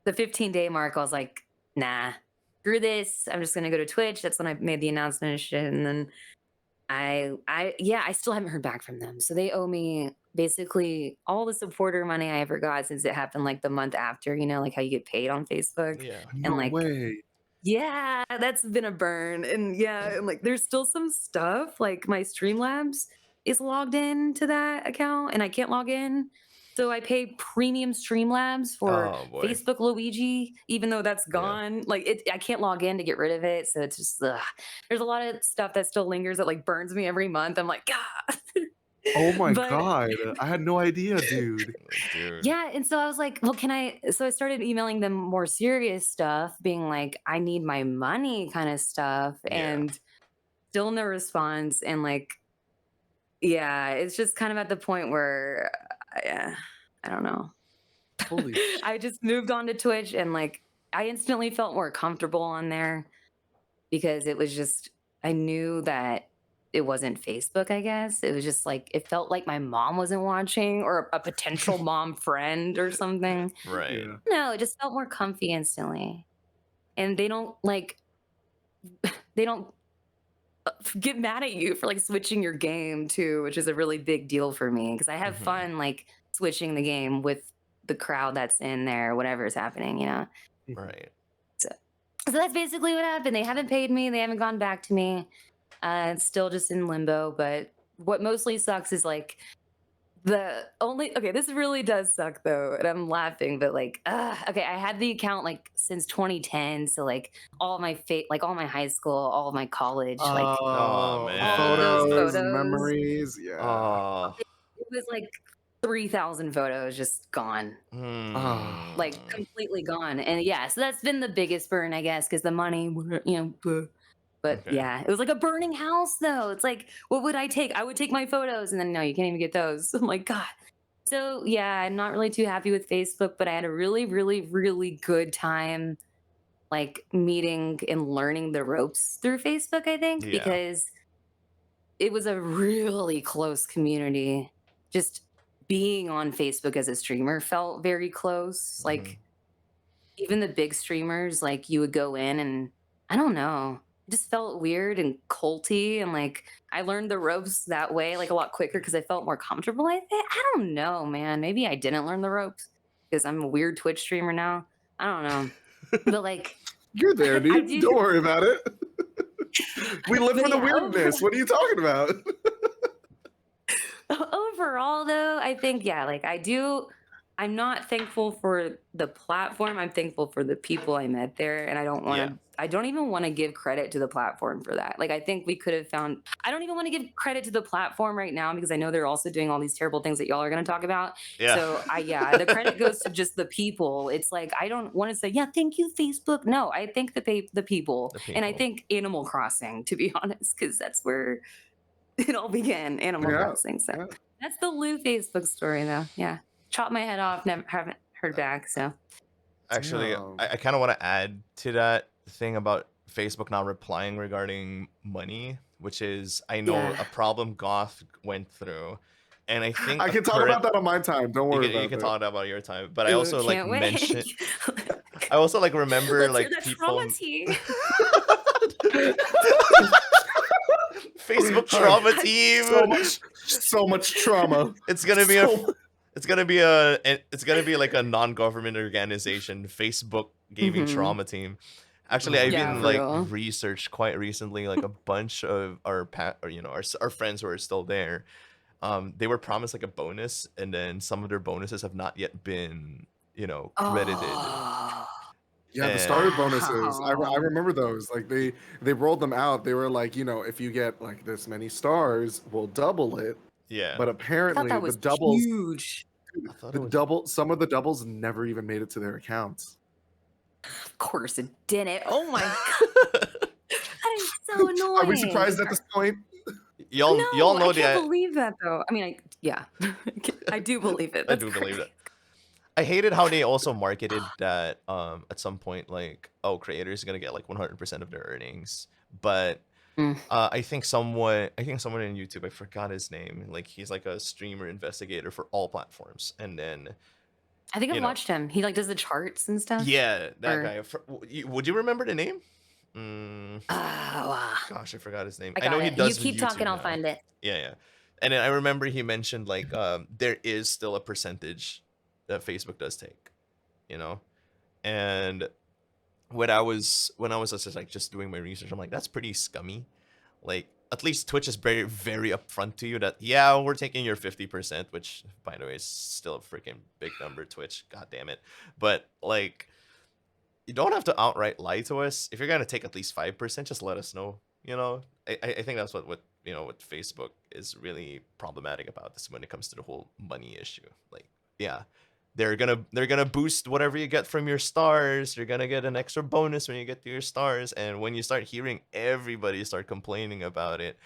the 15-day mark, I was like, nah, screw this. I'm just gonna go to Twitch. That's when I made the announcement and shit. And then yeah, I still haven't heard back from them. So they owe me basically all the supporter money I ever got since it happened like the month after, like how you get paid on Facebook. Yeah. And No like, way. yeah, that's been a burn. And yeah, and like there's still some stuff like my Streamlabs is logged in to that account and I can't log in. So I pay premium Streamlabs for Oh boy. Facebook Luigi, even though that's Yeah. gone. Like I can't log in to get rid of it. So it's just there's a lot of stuff that still lingers that like burns me every month. I'm like, God. Oh my But god. I had no idea, dude. Dude. yeah, and so I was like, well, can I? So I started emailing them more serious stuff, being like, I need my money kind of stuff, Yeah. and still no response. And like, yeah, it's just kind of at the point where, I don't know. Holy sh- I just moved on to Twitch, and like, I instantly felt more comfortable on there because it was just, I knew that it wasn't Facebook, I guess. It was just like, it felt like my mom wasn't watching or a potential mom friend or something. Right. yeah. No, it just felt more comfy instantly. And they don't like they don't get mad at you for like switching your game too, which is a really big deal for me because I have Mhm. fun like switching the game with the crowd that's in there, whatever is happening. Right. So, so that's basically what happened. They haven't paid me, they haven't gone back to me. It's still just in limbo, but what mostly sucks is like this really does suck though, and I'm laughing, but like, okay, I had the account like since 2010, so like all my high school, all of my college, like Oh Oh, all of man. those photos, photos. memories. Yeah. Oh. It was like 3,000 photos just gone, Ah. like Hmm. completely gone. And yeah, so that's been the biggest burn, I guess, because the money, but Okay. yeah, it was like a burning house though. It's like, what would I take? I would take my photos, and then no, you can't even get those. I'm like, God. So yeah, I'm not really too happy with Facebook, but I had a really, really, really good time like meeting and learning the ropes through Facebook, I think, Yeah. because it was a really close community. Just being on Facebook as a streamer felt very close. Mhm. Like even the big streamers, like you would go in and I don't know, it just felt weird and culty. And like I learned the ropes that way, like a lot quicker because I felt more comfortable. I don't know, man. Maybe I didn't learn the ropes because I'm a weird Twitch streamer now. I don't know. But like You're there, I dude. do, Don't worry about it. We live but for the yeah, weirdness. What are you talking about? overall though, I think yeah, like I'm not thankful for the platform. I'm thankful for the people I met there, and Yeah. I don't even want to give credit to the platform for that. Like I think we could have found I don't even want to give credit to the platform right now because I know they're also doing all these terrible things that y'all are going to talk about. Yeah. So the credit goes to just the people. It's like I don't want to say, yeah, thank you Facebook. No, I thank the people. The And I people. think Animal Crossing, to be honest, because that's where it all began, Animal Yeah. Crossing. So Yeah. that's the Lou Facebook story, though. Yeah, chop my head off. Never haven't heard back. So Actually, Damn. I kind of want to add to that thing about Facebook not replying regarding money, which is I know yeah, a problem Goth went through, and I think I a can talk current about that on my time. Don't worry you about can that. talk about your time, but I ooh, also like can't wait. mention I also like remember Let's hear like that people trauma tea. Facebook trauma So team. so much trauma. It's gonna be a So it's gonna be like a non-government organization, Facebook gaming Hmm. trauma team. Actually, oh I've my Yeah, been for god. like real. researched quite recently, like a bunch of or, our friends who are still there. They were promised like a bonus, and then some of their bonuses have not yet been, credited. Oh, Yeah, the starter And bonuses. I wow. remember those. Like they rolled them out. They were like, if you get like this many stars, we'll double it. yeah, But I thought apparently that the was doubles, huge. I thought it the was. double, some of the doubles never even made it to their accounts. Of course it didn't. Oh my god, that is so Are we annoying. surprised at this point? Y'all No, I know can't the believe that though. I mean, yeah, I do believe it. I That's do believe crazy. that. I hated how they also marketed that at some point like, oh, creators are gonna get like 100% of their earnings, but Mm. I think someone in YouTube, I forgot his name. Like he's like a streamer investigator for all platforms. And then, I think I've you know, watched him. He like does the charts and stuff. yeah, that Or guy. Would you remember the name? Mm, wow. gosh, I forgot his name. I I know got he it. You does keep talking, YouTube I'll now. find it. Yeah. And then I remember he mentioned like there is still a percentage that Facebook does take, you know? And when I was just like just doing my research, I'm like, that's pretty scummy. Like at least Twitch is very, very upfront to you that yeah, we're taking your 50%, which by the way is still a freaking big number, Twitch. God damn it. But like you don't have to outright lie to us. If you're gonna take at least 5%, just let us know. You know, I think that's what what Facebook is really problematic about this when it comes to the whole money issue. Like, yeah, they're gonna boost whatever you get from your stars. You're gonna get an extra bonus when you get to your stars, and when you start hearing everybody start complaining about it,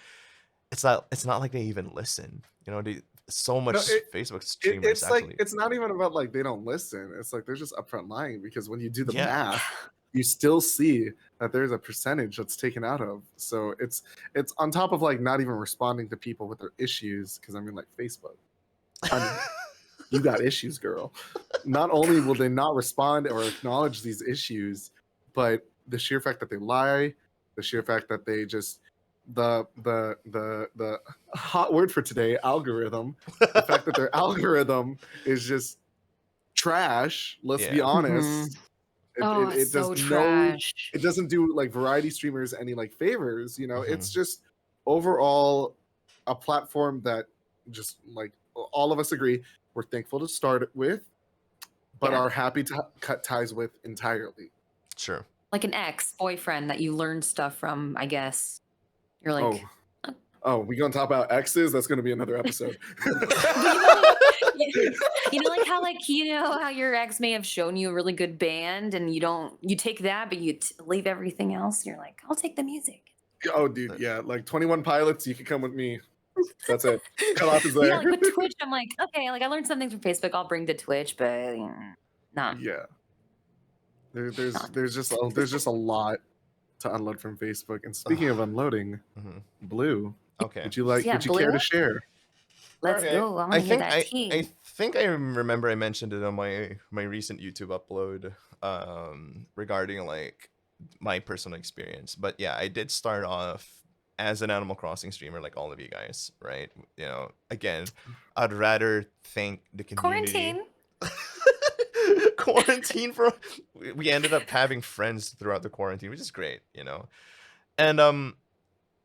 it's not like they even listen. You know, so much No, Facebook streamers it's like actually. it's not even about like they don't listen. It's like they're just upfront lying because when you do the Yeah. math, you still see that there's a percentage that's taken out of. So it's on top of like not even responding to people with their issues because I mean like Facebook, honey, you got issues, girl. Not only will they not respond or acknowledge these issues, but the sheer fact that they lie, the sheer fact that they just the hot word for today, algorithm, the fact that their algorithm is just trash, let's be Yeah. honest. Oh, It it's does so no, trash. it doesn't do like variety streamers any like favors, you know. Mhm. It's just overall a platform that just like all of us agree we're thankful to start with, but Yeah. are happy to cut ties with entirely. Sure. Like an ex-boyfriend that you learn stuff from, I guess. You're like, Oh, we gonna talk about exes? That's gonna be another episode. but you know, like how like how your ex may have shown you a really good band, and you take that, but you leave everything else. You're like, I'll take the music. Oh, dude, yeah, like 21 Pilots. You can come with me. That's it. Cutoff is Yeah, there. like with Twitch, I'm like, okay, like I learned something from Facebook, I'll bring to Twitch, but not Yeah, not. there's just a lot to unload from Facebook. And speaking of unloading, Mhm. Blue, Okay. Yeah, would you care Blue. to share? Let's Okay. go. I want I to hear think that I tea. I think I remember I mentioned it on my recent YouTube upload regarding like my personal experience. But yeah, I did start off as an Animal Crossing streamer like all of you guys, right? You know, again, I'd rather thank the community. Quarantine. Quarantine for we ended up having friends throughout the quarantine, which is great, you know. And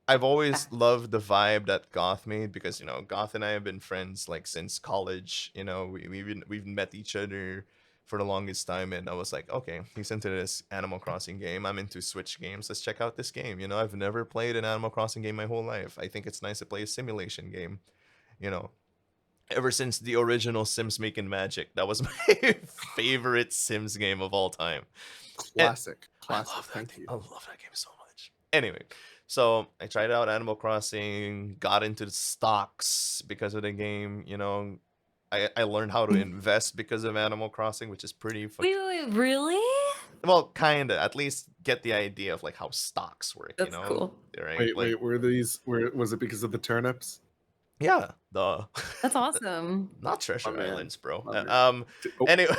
I've always loved the vibe that Goth made because Goth and I have been friends like since college. We've met each other for the longest time, and I was like, okay, he's into this Animal Crossing game. I'm into Switch games. Let's check out this game. I've never played an Animal Crossing game my whole life. I think it's nice to play a simulation game. You know, ever since the original Sims Making Magic, that was my favorite Sims game of all time. And Classic. I love that Thank thing. you. I love that game so much. Anyway, so I tried out Animal Crossing, got into the stocks because of the game. I learned how to invest because of Animal Crossing, which is pretty Wait, really? well, kind of. At least get the idea of like how stocks work. That's cool. Right? Like, Was it because of the turnips? yeah, the That's awesome. not Treasure My man. Islands, bro. My man. Oh. Anyway.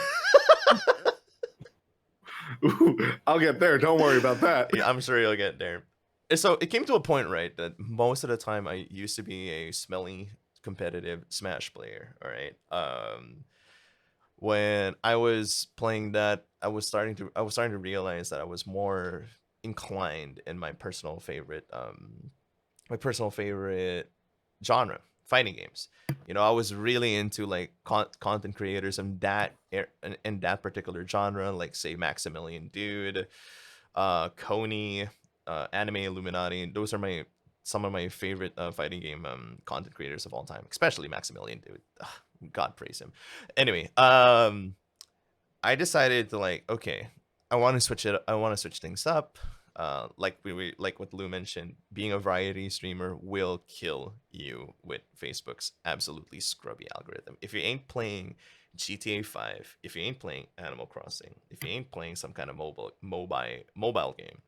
I'll get there. Don't worry about that. Yeah, I'm sure you'll get there. And so it came to a point, right, that most of the time I used to be a smelly competitive Smash player. All right. When I was playing that, I was starting to realize that I was more inclined in my personal favorite genre, fighting games. I was really into like content creators in that particular genre, like say Maximilian Dude, Coney, Anime Illuminati. Those are some of my favorite fighting game content creators of all time, especially Maximilian Dude. Ugh, God praise him. Anyway, I decided to like, okay, I want to switch it. I want to switch things up. Like like what Lou mentioned, being a variety streamer will kill you with Facebook's absolutely scrubby algorithm. If you ain't playing GTA 5, if you ain't playing Animal Crossing, if you ain't playing some kind of mobile game,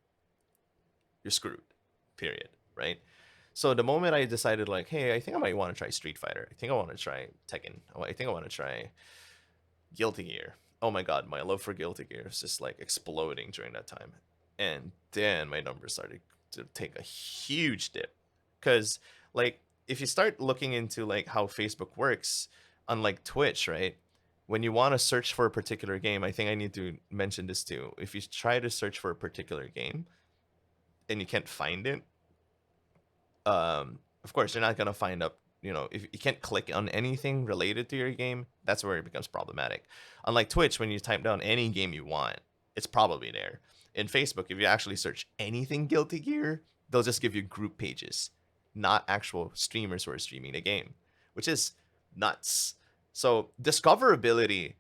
you're screwed. Period. right? So the moment I decided, like, hey, I think I might want to try Street Fighter. I think I want to try Tekken. Oh, I think I want to try Guilty Gear. Oh my god, my love for Guilty Gear is just like exploding during that time. And then my numbers started to take a huge dip. Cause like if you start looking into like how Facebook works, unlike Twitch, right? When you want to search for a particular game, I think I need to mention this too. If you try to search for a particular game and you can't find it, of course you're not gonna find up, if you can't click on anything related to your game, that's where it becomes problematic. Unlike Twitch, when you type down any game you want, it's probably there. In Facebook, if you actually search anything Guilty Gear, they'll just give you group pages, not actual streamers who are streaming the game, which is nuts. So discoverability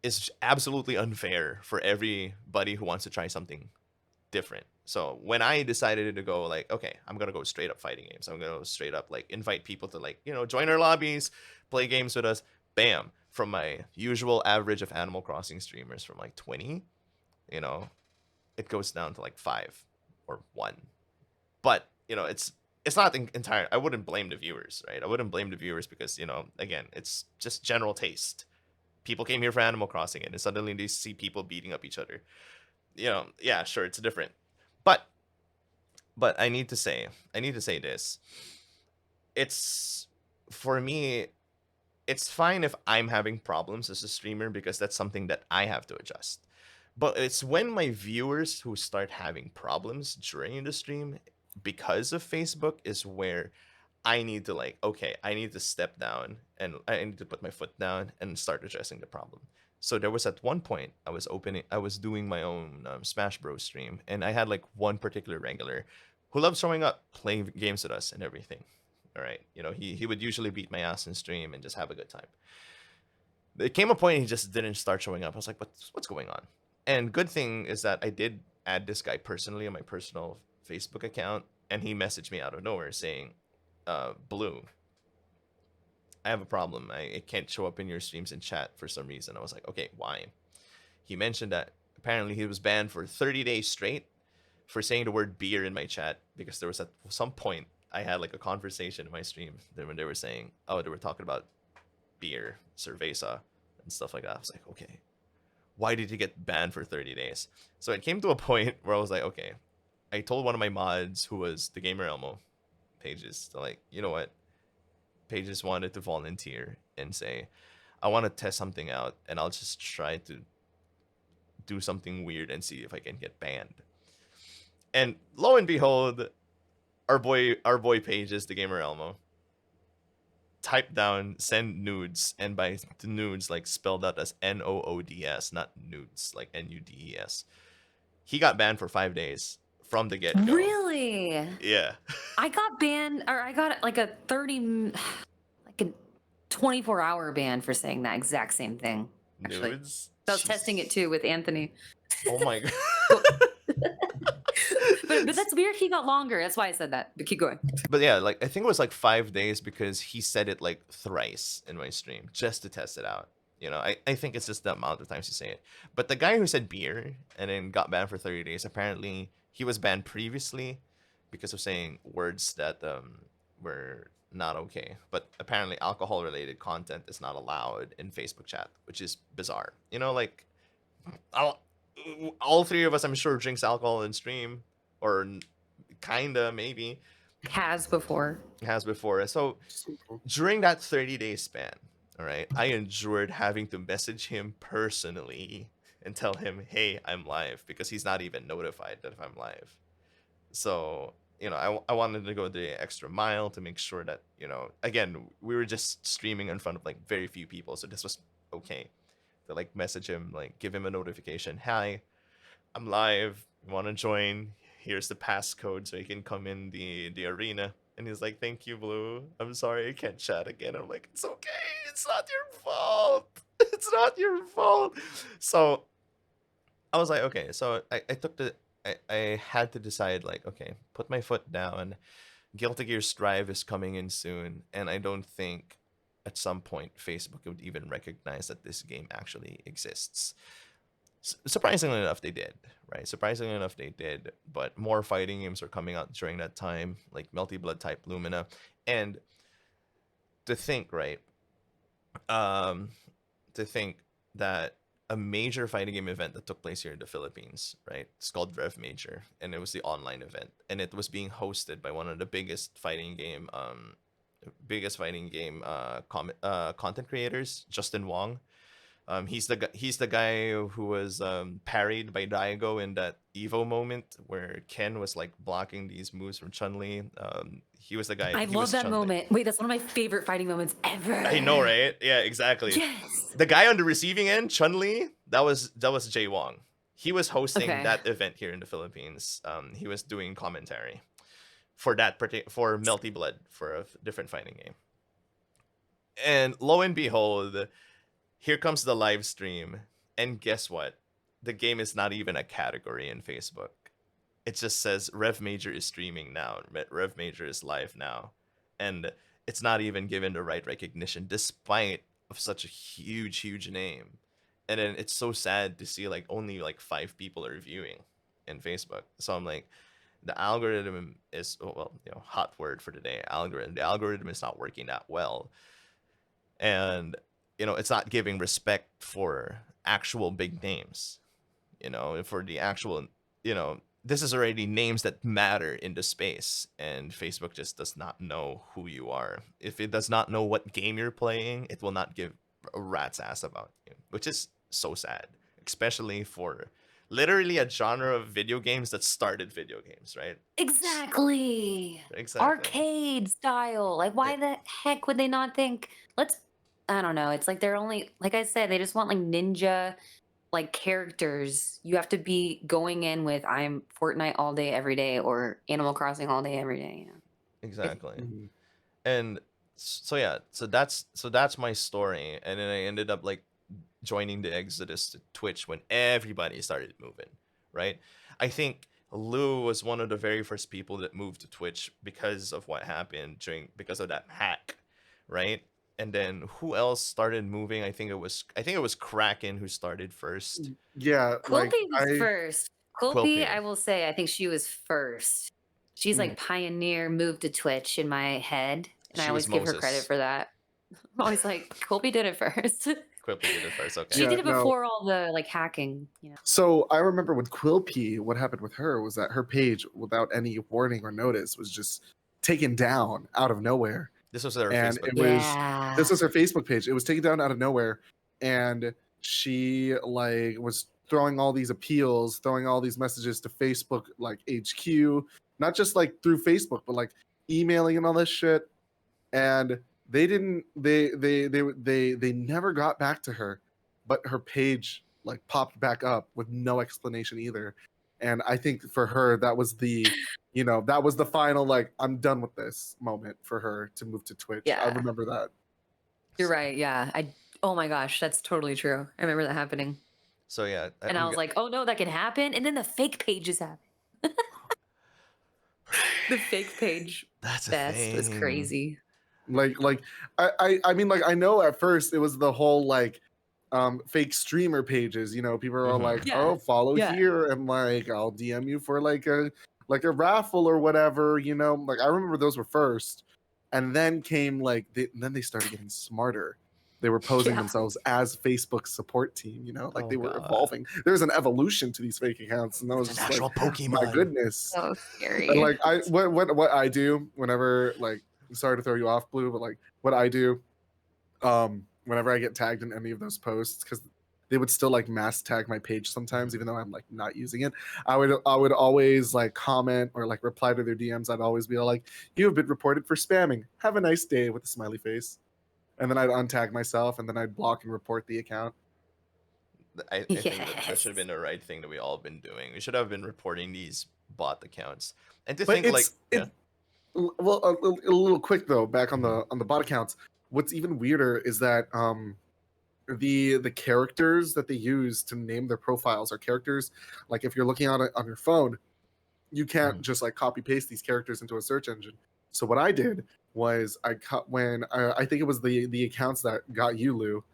is absolutely unfair for everybody who wants to try something different. So when I decided to go, like, okay, I'm gonna go straight up fighting games. I'm gonna go straight up like invite people to, like, join our lobbies, play games with us. Bam! From my usual average of Animal Crossing streamers from like 20, you know, it goes down to like 5 or 1. But it's not entire. I wouldn't blame the viewers, right? I wouldn't blame the viewers because again, it's just general taste. People came here for Animal Crossing, and suddenly they see people beating up each other. Yeah, sure, it's different. But I need to say this. It's for me, it's fine if I'm having problems as a streamer because that's something that I have to adjust. But it's when my viewers who start having problems during the stream because of Facebook is where I need to, like, okay, I need to step down and I need to put my foot down and start addressing the problem. So there was at one point I was doing my own Smash Bros stream, and I had like one particular regular who loved showing up, playing games with us and everything. All right, he would usually beat my ass in stream and just have a good time. There came a point he just didn't start showing up. I was like, what's going on? And good thing is that I did add this guy personally on my personal Facebook account, and he messaged me out of nowhere saying, Blue, I have a problem. I can't show up in your streams and chat for some reason. I was like, okay, why? He mentioned that apparently he was banned for 30 days straight for saying the word beer in my chat because there was at some point I had like a conversation in my stream when they were saying, oh, they were talking about beer, cerveza, and stuff like that. I was like, okay, why did he get banned for 30 days? So it came to a point where I was like, okay, I told one of my mods who was the Gamer Elmo, Pages, to, like, you know what? Pages wanted to volunteer and say, I want to test something out and I'll just try to do something weird and see if I can get banned. And lo and behold, our boy Pages, the Gamer Elmo, typed down send nudes, and by the nudes, like, spelled out as NOODS, not nudes, like NUDES. He got banned for 5 days from the get-go. Really? Yeah. I got banned, or I got like a 24-hour ban for saying that exact same thing. Actually, Nudes? I was testing it too with Anthony. Oh my god. But that's weird. He got longer. That's why I said that. But keep going. But yeah, like, I think it was like 5 days because he said it like thrice in my stream just to test it out. I think it's just the amount of times you say it. But the guy who said beer and then got banned for 30 days, apparently he was banned previously because of saying words that were not okay. But apparently alcohol related content is not allowed in Facebook chat, which is bizarre. Like, all three of us, I'm sure, drinks alcohol in stream, or kinda, maybe Has before. So during that 30-day span, all right, I endured having to message him personally and tell him, hey, I'm live, because he's not even notified that if I'm live. So I wanted to go the extra mile to make sure that, again, we were just streaming in front of like very few people, so this was okay to like message him, like give him a notification, hi, I'm live, you want to join, here's the passcode so you can come in the arena. And he's like, thank you, Blue, I'm sorry I can't chat again. I'm like, it's okay, it's not your fault. It's not your fault. So I was like, okay. So I had to decide, like, okay, put my foot down. Guilty Gear Strive is coming in soon, and I don't think at some point Facebook would even recognize that this game actually exists. Surprisingly enough, they did. Right, surprisingly enough, they did. But more fighting games were coming out during that time, like Melty Blood type Lumina, and to think, right, um, to think that a major fighting game event that took place here in the Philippines, right? It's called Rev Major, and it was the online event, and it was being hosted by one of the biggest fighting game content creators, Justin Wong. He's the guy who was parried by Daigo in that Evo moment where Ken was like blocking these moves from Chun Li. He was the guy. I He love was that Chun Li. moment. Wait, that's one of my favorite fighting moments ever. I know, right? Yeah, exactly. Yes. The guy on the receiving end, Chun Li, that was Jay Wong. He was hosting Okay. that event here in the Philippines. He was doing commentary for for Melty Blood, for a different fighting game. And lo and behold, here comes the live stream, and guess what? The game is not even a category in Facebook. It just says Rev Major is streaming now. Rev Major is live now, and it's not even given the right recognition, despite of such a huge name. And then it's so sad to see like only like 5 people are viewing in Facebook. So I'm like, the algorithm is, oh, well, hot word for today, algorithm. The algorithm is not working that well, and it's not giving respect for actual big names, for the actual, this is already names that matter in the space, and Facebook just does not know who you are. If it does not know what game you're playing, it will not give a rat's ass about you, which is so sad, especially for literally a genre of video games that started video games, right? Exactly. Exactly. Arcade style. Like, why the heck would they not think, I don't know. It's like they're only, like I said, they just want like ninja like characters. You have to be going in with I'm Fortnite all day, every day, or Animal Crossing all day, every day. Exactly. Mhm. And so yeah, so that's my story, and then I ended up like joining the exodus to Twitch when everybody started moving, right? I think Lou was one of the very first people that moved to Twitch because of what happened because of that hack, right? And then who else started moving? I think it was Kraken who started first. Yeah, Quilpy like was first. Quilpy, Quilpy. I will say, I think she was first. She's Mm. like pioneer move to Twitch in my head, and I She was always give her credit Moses. for that. I'm always like, Quilpy did it first. Quilpy did it first. Okay. She Yeah, did it no. before all the like hacking. So I remember with Quilpy, what happened with her was that her page, without any warning or notice, was just taken down out of nowhere. This was her And Facebook it page. was Yeah. this was her Facebook page. It was taken down out of nowhere, and she like was throwing all these appeals, throwing all these messages to Facebook like HQ, not just like through Facebook, but like emailing and all this shit. And they didn't they never got back to her, but her page like popped back up with no explanation either. And I think for her that was that was the final like I'm done with this moment for her to move to Twitch. I Yeah. remember that. You're right. Yeah. Oh my gosh, that's totally true. I remember that happening. So yeah, And I was like, oh no, that can happen. And then the fake pages happen. The fake page that's a fest was thing. crazy. Like I mean like I know at first it was the whole like fake streamer pages, people are all like, Yeah. oh, follow Yeah. here and like I'll DM you for like a raffle or whatever, like I remember those were first, and then came like then they started getting smarter. They were posing Yeah. themselves as Facebook's support team, like Oh, they were God. evolving. There's an evolution to these fake accounts, and that was It's just an like, actual Pokemon. my goodness. So scary. And like what I do whenever, like, sorry to throw you off, Blue, but like what I do whenever I get tagged in any of those posts, because they would still like mass tag my page sometimes, even though I'm like not using it. I would always like comment or like reply to their DMs. I'd always be like, you have been reported for spamming. Have a nice day, with a smiley face. And then I'd untag myself, and then I'd block and report the account. I think that should have been the right thing that we all been doing. We should have been reporting these bot accounts. And to But think like, well, a little quick though, back on the bot accounts. What's even weirder is that the characters that they use to name their profiles are characters, like if you're looking on it on your phone, you can't just like copy paste these characters into a search engine. So what I did was I cut when I think it was the accounts that got you, Lou.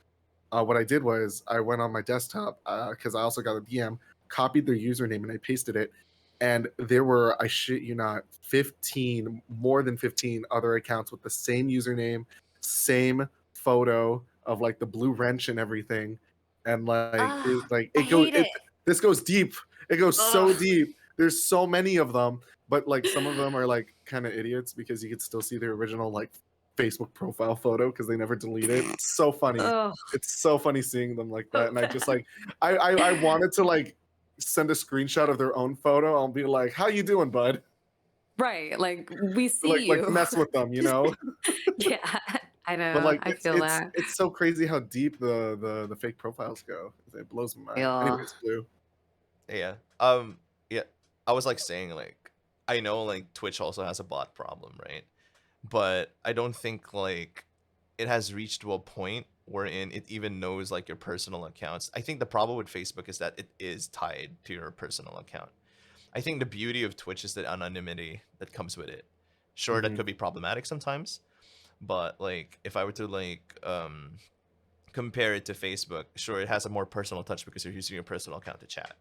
what I did was I went on my desktop because I also got a DM, copied their username, and I pasted it. And there were, I shit you not, 15, more than 15 other accounts with the same username, same photo of like the blue wrench and everything. And Ah, like I it goes, hate it. this goes deep. It goes so Ugh. deep. There's so many of them, but like some of them are like kind of idiots because you could still see their original like Facebook profile photo because they never delete it. It's so funny. Ugh, It's so funny seeing them like that. so And I just bad. like I wanted to like send a screenshot of their own photo. I'll be like, "How you doing, bud?" Right, like we see Like you. mess with them, you know. Yeah, I But know. like I feel that. it's so crazy how deep the fake profiles go. It blows my mind. Yeah. Anyways, Blue. Yeah. Yeah. I was like saying like I know like Twitch also has a bot problem, right? But I don't think like it has reached to a point wherein it even knows like your personal accounts. I think the problem with Facebook is that it is tied to your personal account. I think the beauty of Twitch is the anonymity that comes with it. Sure, that Mhm. could be problematic sometimes, but like if I were to like compare it to Facebook, sure, it has a more personal touch because you're using your personal account to chat.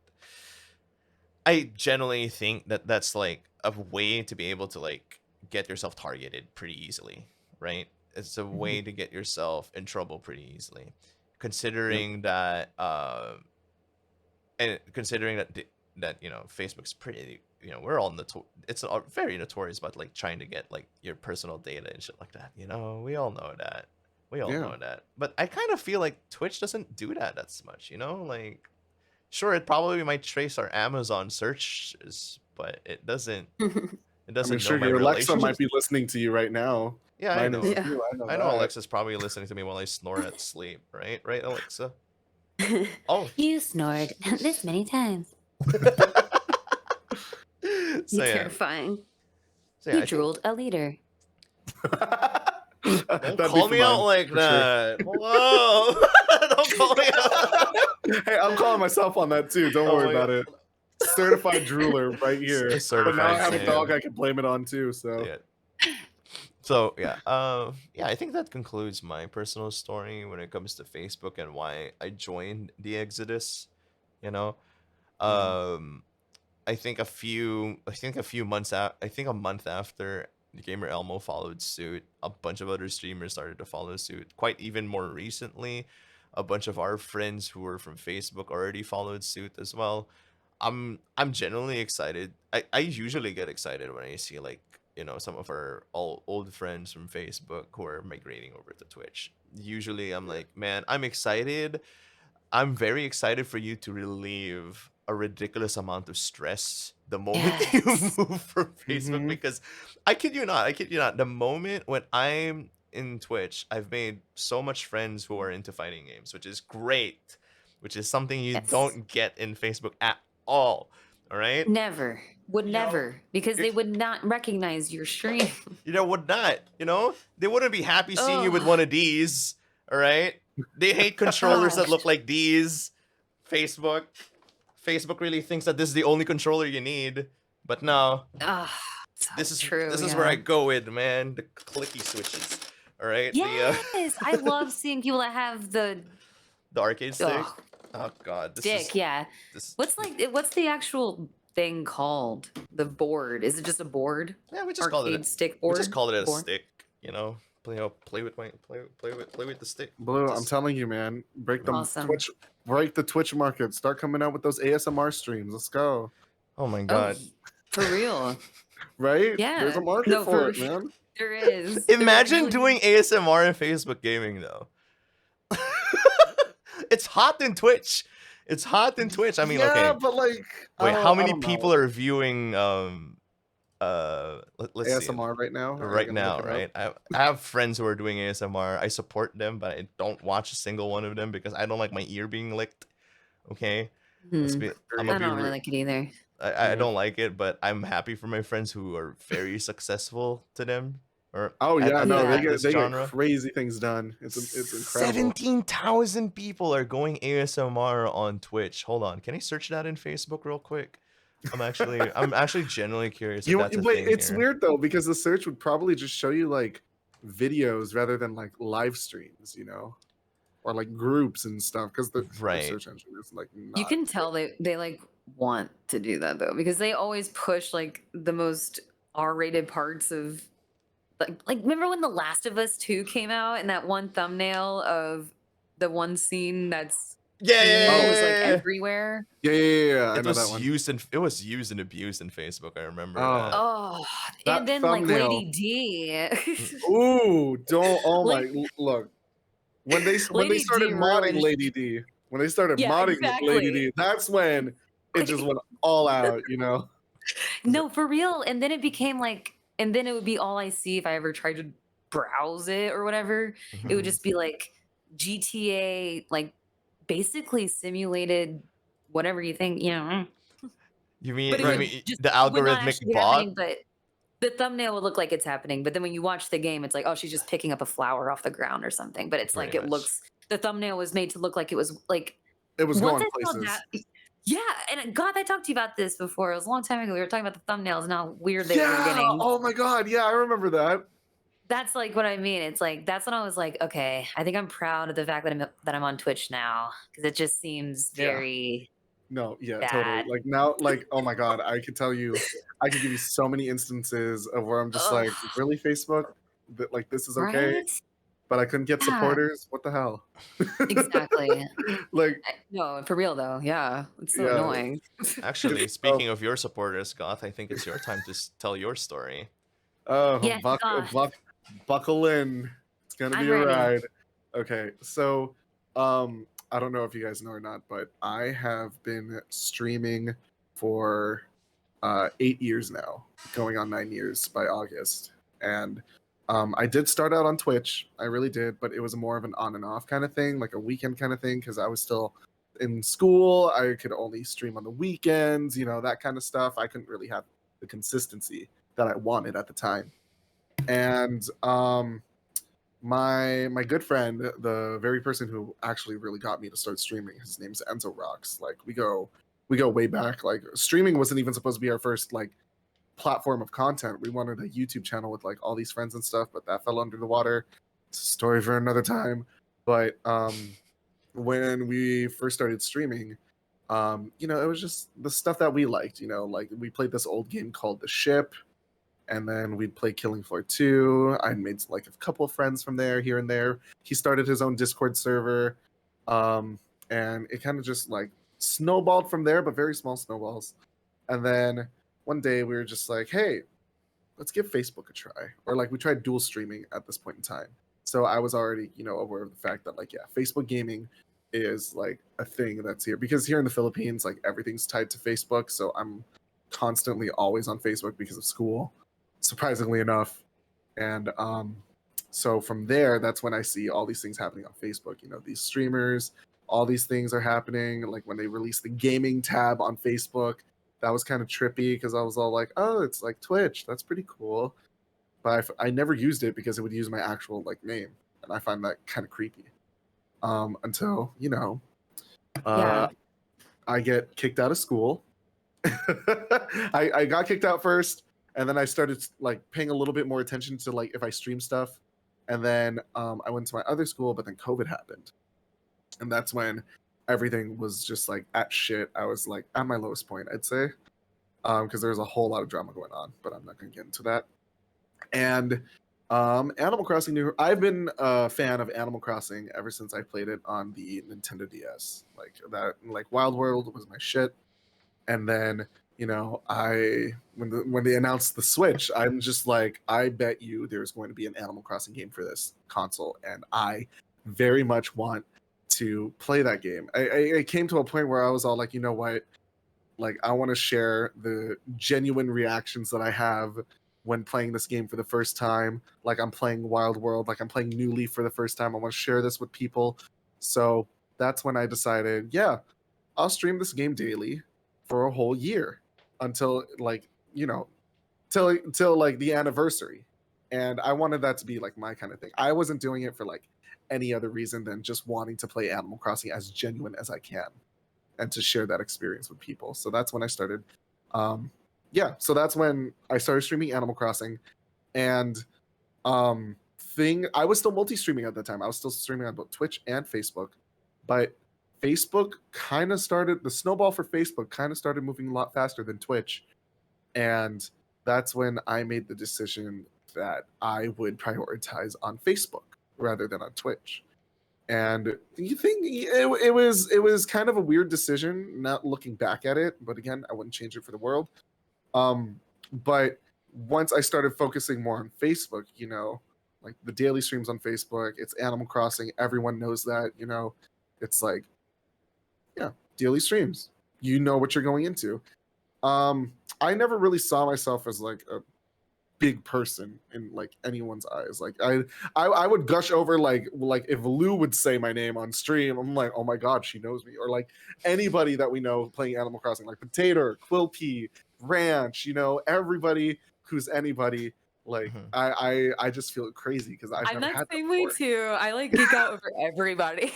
I generally think that that's like a way to be able to like get yourself targeted pretty easily, right? It's a way to get yourself in trouble pretty easily, Yep. considering that and considering that that Facebook's pretty, we're all it's very notorious about like trying to get like your personal data and shit like that. We all know that. We all Yeah. know that. But I kind of feel like Twitch doesn't do that much, like sure, it probably might trace our Amazon searches, but it doesn't I mean, know sure, my your Alexa might relationships. be listening to you right now. Yeah, I Mine is know. Yeah. too. I know I know that. Alexa's probably listening to me while I snore at sleep, right? Right, Alexa? Oh. You snored this many times. So You yeah. terrifying. So yeah, You I think drooled a liter. don't That'd call be me for out mine, like for sure. that. Whoa. Don't call me out. Hey, I'm calling myself on that too. Don't Oh worry my about god. it. Certified drooler right here. A But now I certified have a dog fan. I can blame it on too. So Yeah. So yeah, yeah, I think that concludes my personal story when it comes to Facebook and why I joined the Exodus. You know, yeah. I think a months out, I think a month after the Gamer Elmo followed suit, a bunch of other streamers started to follow suit. Quite even more recently, a bunch of our friends who were from Facebook already followed suit as well. I'm genuinely excited. I usually get excited when I see like some of our old friends from Facebook who are migrating over to Twitch. Usually I'm Yeah. like, man, I'm excited. I'm very excited for you to relieve a ridiculous amount of stress the moment you Yes. move from Facebook, Mhm. because I kid you not, the moment when I'm in Twitch, I've made so much friends who are into fighting games, which is great, which is something you Yes. don't get in Facebook at all. All right? Never. Would You know, never. Because you they would not recognize your stream. would not, they wouldn't be happy seeing you with Oh one of these, all right? They hate controllers that gosh. look like these. Facebook. Facebook really thinks that this is the only controller you need, but no, Ah, so this is true. where I Yeah. go with, man, the clicky switches. All right, Yes. I love seeing people that have the the arcade stick. oh, Oh god, stick. Yeah. this. What's the actual thing called? The board. Is it just a board? Yeah, we just called it. Arcade stick We board? just called it a Board? stick. Play with the stick. Blue, I'm Just- telling you, man. Break the Awesome. Twitch market. Start coming out with those ASMR streams. Let's go. Oh my Oh, god. for real. Right? There's Yeah. a market No, for for it, man. there is. There Imagine really doing ASMR in Facebook gaming though. It's hot in Twitch. It's hot in Twitch. I mean, yeah, okay. but like, Wait, how I many don't people know. are viewing let's see. ASMR right now? Are you Right gonna look now, it up? right? I have friends who are doing ASMR. I support them, but I don't watch a single one of them because I don't like my ear being licked. Okay? Let's Hmm. be I'm I a don't really like it either. I Yeah. don't like it, but I'm happy for my friends who are very successful to them or Oh yeah, at no, Yeah. this they get genre. crazy things done. It's incredible. 17,000 people are going ASMR on Twitch. Hold on, can I search that in Facebook real quick? I'm actually genuinely curious if that's a But thing it's here. weird though because the search would probably just show you like videos rather than like live streams. or like groups and stuff because their Right. search engine is like You not can tell they like want to do that though because they always push like the most R-rated parts of like remember when The Last of Us 2 came out and that one thumbnail of the one scene that's Yeah, streaming was like yeah. everywhere? yeah, I It know that was one. used and it was used and abused in Facebook. I remember Oh, that. Oh, and that then like thumbnail. Lady D. Mm. Ooh, don't. Oh like my, look. When they Lady started D modding ruined. Lady D, when they started Yeah, modding Lady exactly. D, that's when it just went all out, you know? No, for real. And then it became like, and then it would be all I see if I ever tried to browse it or whatever. It would Mhm. just be like GTA, like basically simulated whatever you think, you know. You But mean it you Right. would mean just, the it would not algorithmic actually be bot? happening, but the thumbnail would look like it's happening. But then when you watch the game, it's like, oh, she's just picking up a flower off the ground or something. But it's Pretty like, it much. looks, the thumbnail was made to look like it was like, It was once going I saw places. that, yeah, and God, I talked to you about this before. It was a long time ago. We were talking about the thumbnails and how weird they were Yeah. getting. Oh my God. Yeah, I remember that. That's like what I mean. It's like that's when I was like, okay, I think I'm proud of the fact that I'm on Twitch now because it just seems Yeah. very No, yeah, totally. bad. Like now, like, oh my God, I could tell you, I could give you so many instances of where I'm just Ugh, like, really, Facebook? That like this is okay, right? but I couldn't get Yeah, supporters? What the hell? exactly. Like, No, for real though. Yeah, it's so yeah, annoying. Actually, it's so speaking of your supporters, Goth, I think it's your time to tell your story. oh, Yeah, God, buckle in. It's gonna be I'm a ready. ride. Okay, so I don't know if you guys know or not, but I have been streaming for 8 years now, going on 9 years by August. And I did start out on Twitch. I really did, but it was more of an on and off kind of thing, like a weekend kind of thing, because I was still in school. I could only stream on the weekends, that kind of stuff. I couldn't really have the consistency that I wanted at the time. And my good friend, the very person who actually really got me to start streaming, his name's Enzo Rocks. Like we go way back. Like streaming wasn't even supposed to be our first like platform of content. We wanted a YouTube channel with like all these friends and stuff, but that fell under the water. It's a story for another time. But when we first started streaming, it was just the stuff that we liked. Like we played this old game called The Ship, and then we'd play Killing Floor 2. I made like a couple of friends from there, here and there. He started his own Discord server, um, and it kind of just like snowballed from there, but very small snowballs. And then one day we were just like, hey, let's give Facebook a try. Or like we tried dual streaming at this point in time. So I was already, aware of the fact that like, yeah, Facebook gaming is like a thing that's here because here in the Philippines, like everything's tied to Facebook. So I'm constantly always on Facebook because of school, surprisingly enough. And so from there, that's when I see all these things happening on Facebook. These streamers, all these things are happening. Like when they released the gaming tab on Facebook, that was kind of trippy because I was all like, oh, it's like Twitch. That's pretty cool. But I never used it because it would use my actual like name. And I find that kind of creepy. Until, uh, Yeah, I get kicked out of school. I got kicked out first, and then I started like paying a little bit more attention to like if I stream stuff. And then I went to my other school, but then COVID happened. And that's when everything was just like at shit. I was like at my lowest point, I'd say. Because there's a whole lot of drama going on, but I'm not going to get into that. And Animal Crossing I've been a fan of Animal Crossing ever since I played it on the Nintendo DS. Like that, like Wild World was my shit. And then when they announced the Switch, I'm just like, I bet you there's going to be an Animal Crossing game for this console, and I very much want to play that game. I came to a point where I was all like, you know what, like I want to share the genuine reactions that I have when playing this game for the first time. Like I'm playing Wild World, like I'm playing New Leaf for the first time. I want to share this with people. So that's when I decided, yeah, I'll stream this game daily for a whole year until like, till like the anniversary. And I wanted that to be like my kind of thing. I wasn't doing it for like any other reason than just wanting to play Animal Crossing as genuine as I can and to share that experience with people. So that's when I started. So that's when I started streaming Animal Crossing. And thing, I was still multi-streaming at the time. I was still streaming on both Twitch and Facebook, but Facebook kind of started, the snowball for Facebook kind of started moving a lot faster than Twitch. And that's when I made the decision that I would prioritize on Facebook rather than on Twitch. And you think it was kind of a weird decision, not looking back at it, but again, I wouldn't change it for the world. But once I started focusing more on Facebook, you know, like the daily streams on Facebook, it's Animal Crossing, everyone knows that, you know, it's like, yeah, daily streams, you know what you're going into. I never really saw myself as like a big person in like anyone's eyes. Like I would gush over like if Lou would say my name on stream, I'm like, oh my god, she knows me. Or like anybody that we know playing Animal Crossing, like Potato, Quilpy, Ranch, you know, everybody who's anybody. Like I just feel crazy because I've I'm never that had that same way before. too. I like geek out over everybody.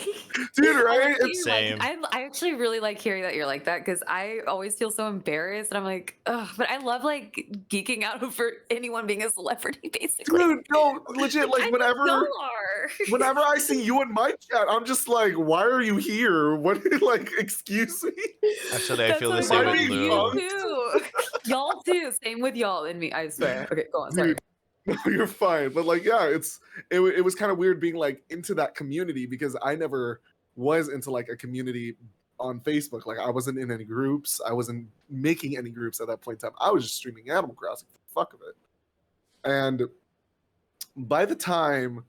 Dude, I right? like that It's you're like, Same. I actually really like hearing that you're like that because I always feel so embarrassed and I'm like, ugh, but I love like geeking out over anyone being a celebrity, basically. dude, no, legit, I like know whenever y'all are. whenever I see you in my chat, I'm just like, why are you here? What like excuse me? Actually, I That's feel what the I'm same Am I with saying. being You Blue. punked? too. Y'all too. Same with y'all and me, I swear. Okay, go on. Sorry. Dude, no, you're fine. But like, yeah, it was kind of weird being like into that community because I never was into like a community on Facebook. Like I wasn't in any groups. I wasn't making any groups at that point in time. I was just streaming Animal Crossing for the fuck of it. And by the time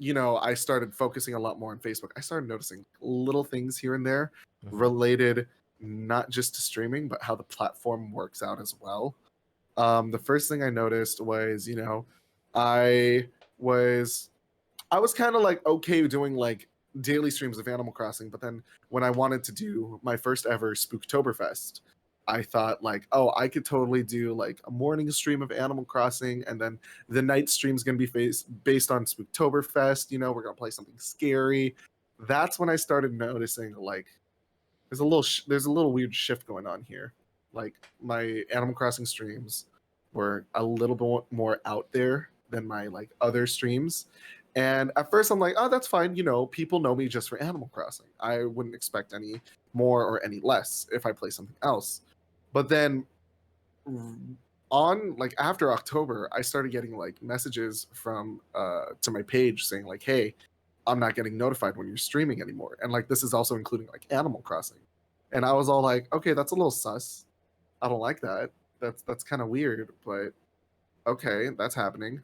you know, I started focusing a lot more on Facebook, I started noticing little things here and there related not just to streaming, but how the platform works out as well. The first thing I noticed was, you know, I was kind of like okay doing like daily streams of Animal Crossing, but then when I wanted to do my first ever Spooktoberfest, I thought like, oh, I could totally do like a morning stream of Animal Crossing, and then the night stream is gonna be based on Spooktoberfest. You know, we're gonna play something scary. That's when I started noticing like there's a little weird shift going on here. Like my Animal Crossing streams were a little bit more out there than my like other streams. And at first I'm like, oh, that's fine. You know, people know me just for Animal Crossing. I wouldn't expect any more or any less if I play something else. But then on like after October, I started getting like messages from to my page saying like, hey, I'm not getting notified when you're streaming anymore. And like this is also including like Animal Crossing. And I was all like, okay, that's a little sus. I don't like that. That's kind of weird, but okay, that's happening.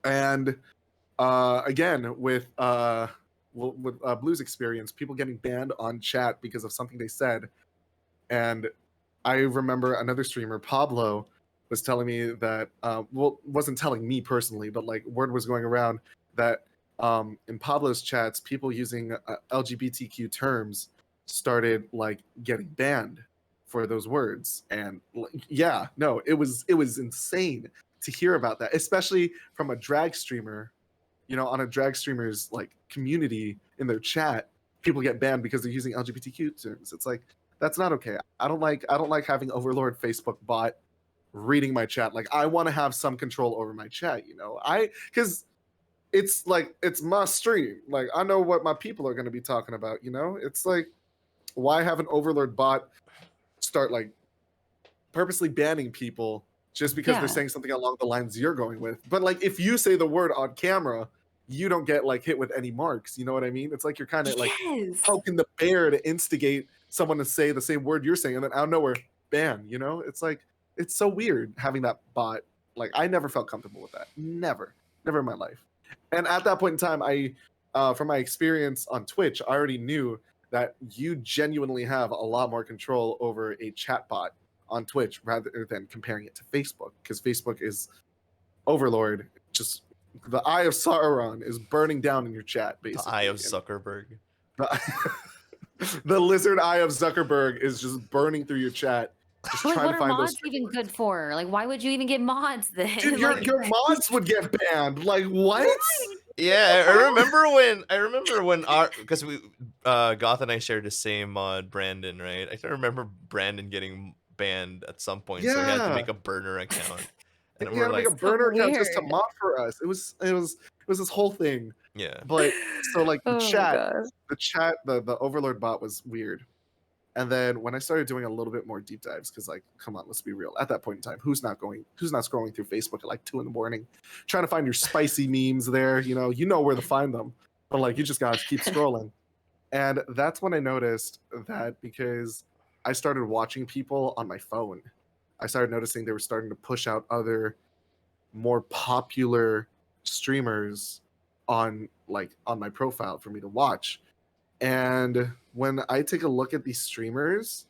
And again, with Blue's experience, people getting banned on chat because of something they said. And I remember another streamer, Pablo, was telling me that well, wasn't telling me personally, but like word was going around that in Pablo's chats, people using LGBTQ terms started like getting banned for those words. And yeah, no, it was insane to hear about that, especially from a drag streamer. You know, on a drag streamer's like community in their chat, people get banned because they're using LGBTQ terms. It's like that's not okay. I don't like having Overlord Facebook bot reading my chat. Like I want to have some control over my chat, you know. Because it's like it's my stream. Like I know what my people are going to be talking about, you know. It's like why have an Overlord bot start like purposely banning people just because Yeah. they're saying something along the lines you're going with? But like if you say the word on camera, you don't get like hit with any marks. You know what I mean? It's like you're kind of like Yes. poking the bear to instigate someone to say the same word you're saying, and then out of nowhere, ban. You know, it's like it's so weird having that bot. Like I never felt comfortable with that. Never in my life. And at that point in time, from my experience on Twitch, I already knew that you genuinely have a lot more control over a chatbot on Twitch rather than comparing it to Facebook, because Facebook is Overlord. Just the eye of Sauron is burning down in your chat, The basically. eye of And Zuckerberg. the lizard eye of Zuckerberg is just burning through your chat. Just Like, trying what to are find mods those. even good for? Like, why would you even get mods then? Dude, Like, your mods would get banned. Like what? Yeah, I remember when our because we Goth and I shared the same mod, Brandon, right? I can remember Brandon getting banned at some point, so he had to Yeah. make a burner account. And He we're had to make like, a burner account just to weird. mod for us. It was this whole thing. yeah, But so like Oh my god. the Overlord bot was weird. And then when I started doing a little bit more deep dives, because like, come on, let's be real. At that point in time, who's not scrolling through Facebook at like 2 a.m, trying to find your spicy memes there? You know where to find them, but like you just gotta keep scrolling. And that's when I noticed that because I started watching people on my phone, I started noticing they were starting to push out other more popular streamers on my profile for me to watch. And when I take a look at these streamers,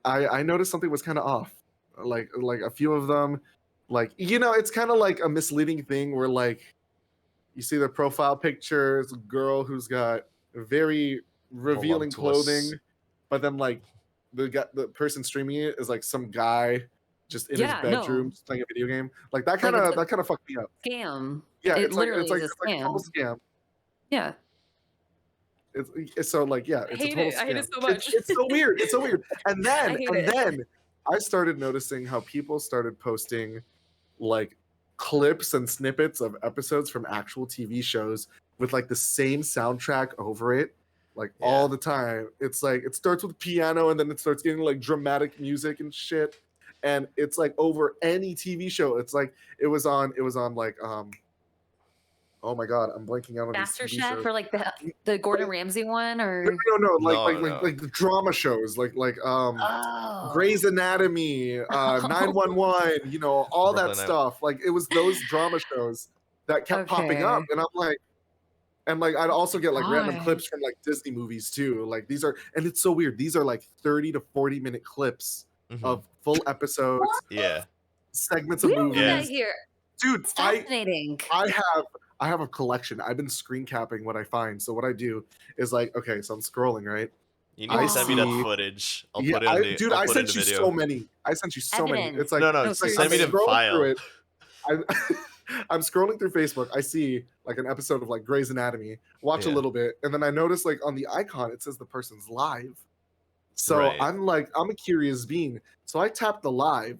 I noticed something was kind of off. Like a few of them, like it's kind of like a misleading thing where like you see their profile pictures, a girl who's got very revealing clothing, voluptuous. but then like the person streaming it is like some guy just in his Yeah, no. bedroom just playing a video game. Like that Like kind it's of a that kind of fucked me up. scam. Yeah, It it's like literally is a it's like a total scam. scam. Yeah. It's so like yeah, I it's a hate total it. I hate scam. it so much. It's so weird. It's so weird. And I hate it. then I started noticing how people started posting like clips and snippets of episodes from actual TV shows with like the same soundtrack over it, like all the time. It's like it starts with piano and then it starts getting like dramatic music and shit. And it's like over any TV show. It's like it was on like oh my god, I'm blanking out on these Master TV Chef shows. or like the Gordon Ramsay one or No, No. like the drama shows, like oh. Grey's Anatomy, 911, all that Brooklyn Nine- stuff. Like it was those drama shows that kept popping up, Okay. and I'm like, and like I'd also get like random God. clips from like Disney movies too. Like these are, and it's so weird. These are like 30 to 40-minute clips Mhm. of full episodes, What? Yeah. segments We of don't do that movies. here. Dude, It's fascinating. I have a collection. I've been screen capping what I find. So what I do is like, okay, so I'm scrolling, right? You need I to send me that see- footage. I'll Yeah, put it in the. dude, I'll I put it in sent the you video. so many. I sent you so many. Evidence. It's like no, No, send me the seriously. scrolling file. through it. I'm, I'm scrolling through Facebook. I see like an episode of like Grey's Anatomy. Watch a Yeah. little bit, and then I notice like on the icon it says the person's live. So Right. I'm like, I'm a curious being. So I tap the live.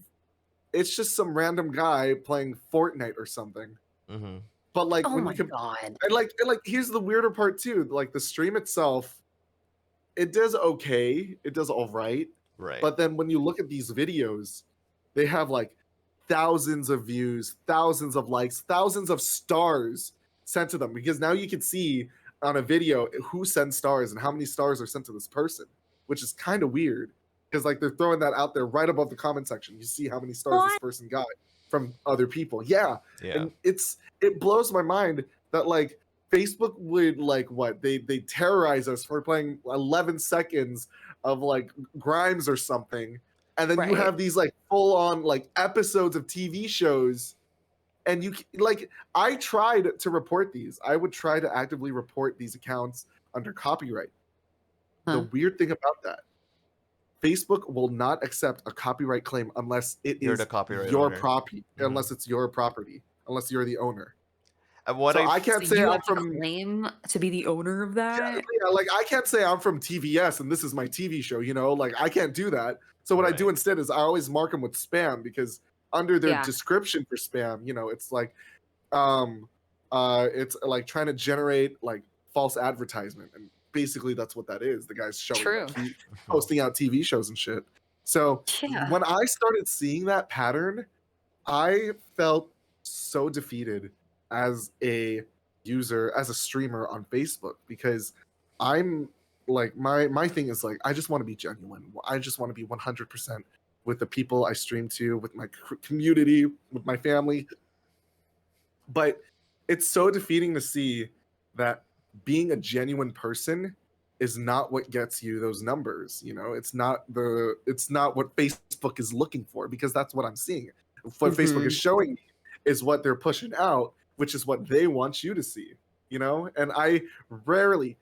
It's just some random guy playing Fortnite or something. Mm-hmm. But like Oh when my you can, god. and like here's the weirder part too. Like the stream itself, it does okay. It does all right. Right. But then when you look at these videos, they have like thousands of views, thousands of likes, thousands of stars sent to them because now you can see on a video who sends stars and how many stars are sent to this person, which is kind of weird because like they're throwing that out there right above the comment section. You see how many stars this What? person got from other people. Yeah. yeah. And it blows my mind that like Facebook would like what they terrorize us for playing 11 seconds of like Grimes or something, and then you Right. have these like full on like episodes of TV shows, and you like I tried to report these. I would try to actively report these accounts under copyright. The Huh. weird thing about that, Facebook will not accept a copyright claim unless it You're is the copyright your owner. property, Mhm. unless it's your property, unless you're the owner. What So I can't So say you I'm have to from claim to be the owner of yeah, that? like I can't say I'm from TVS and this is my TV show, like I can't do that. So what I do Right. instead is I always mark them with spam because under their Yeah. description for spam, it's like it's like trying to generate like false advertisement, and basically that's what that is. The guy's showing True. like, posting out TV shows and shit. So Yeah. when I started seeing that pattern, I felt so defeated as a user, as a streamer on Facebook, because I'm like my thing is like I just want to be genuine. I just want to be 100% with the people I stream to, with my community, with my family. But it's so defeating to see that being a genuine person is not what gets you those numbers. It's not what Facebook is looking for, because that's what I'm seeing. What Facebook is showing me is what they're pushing out, which is what they want you to see. And I rarely,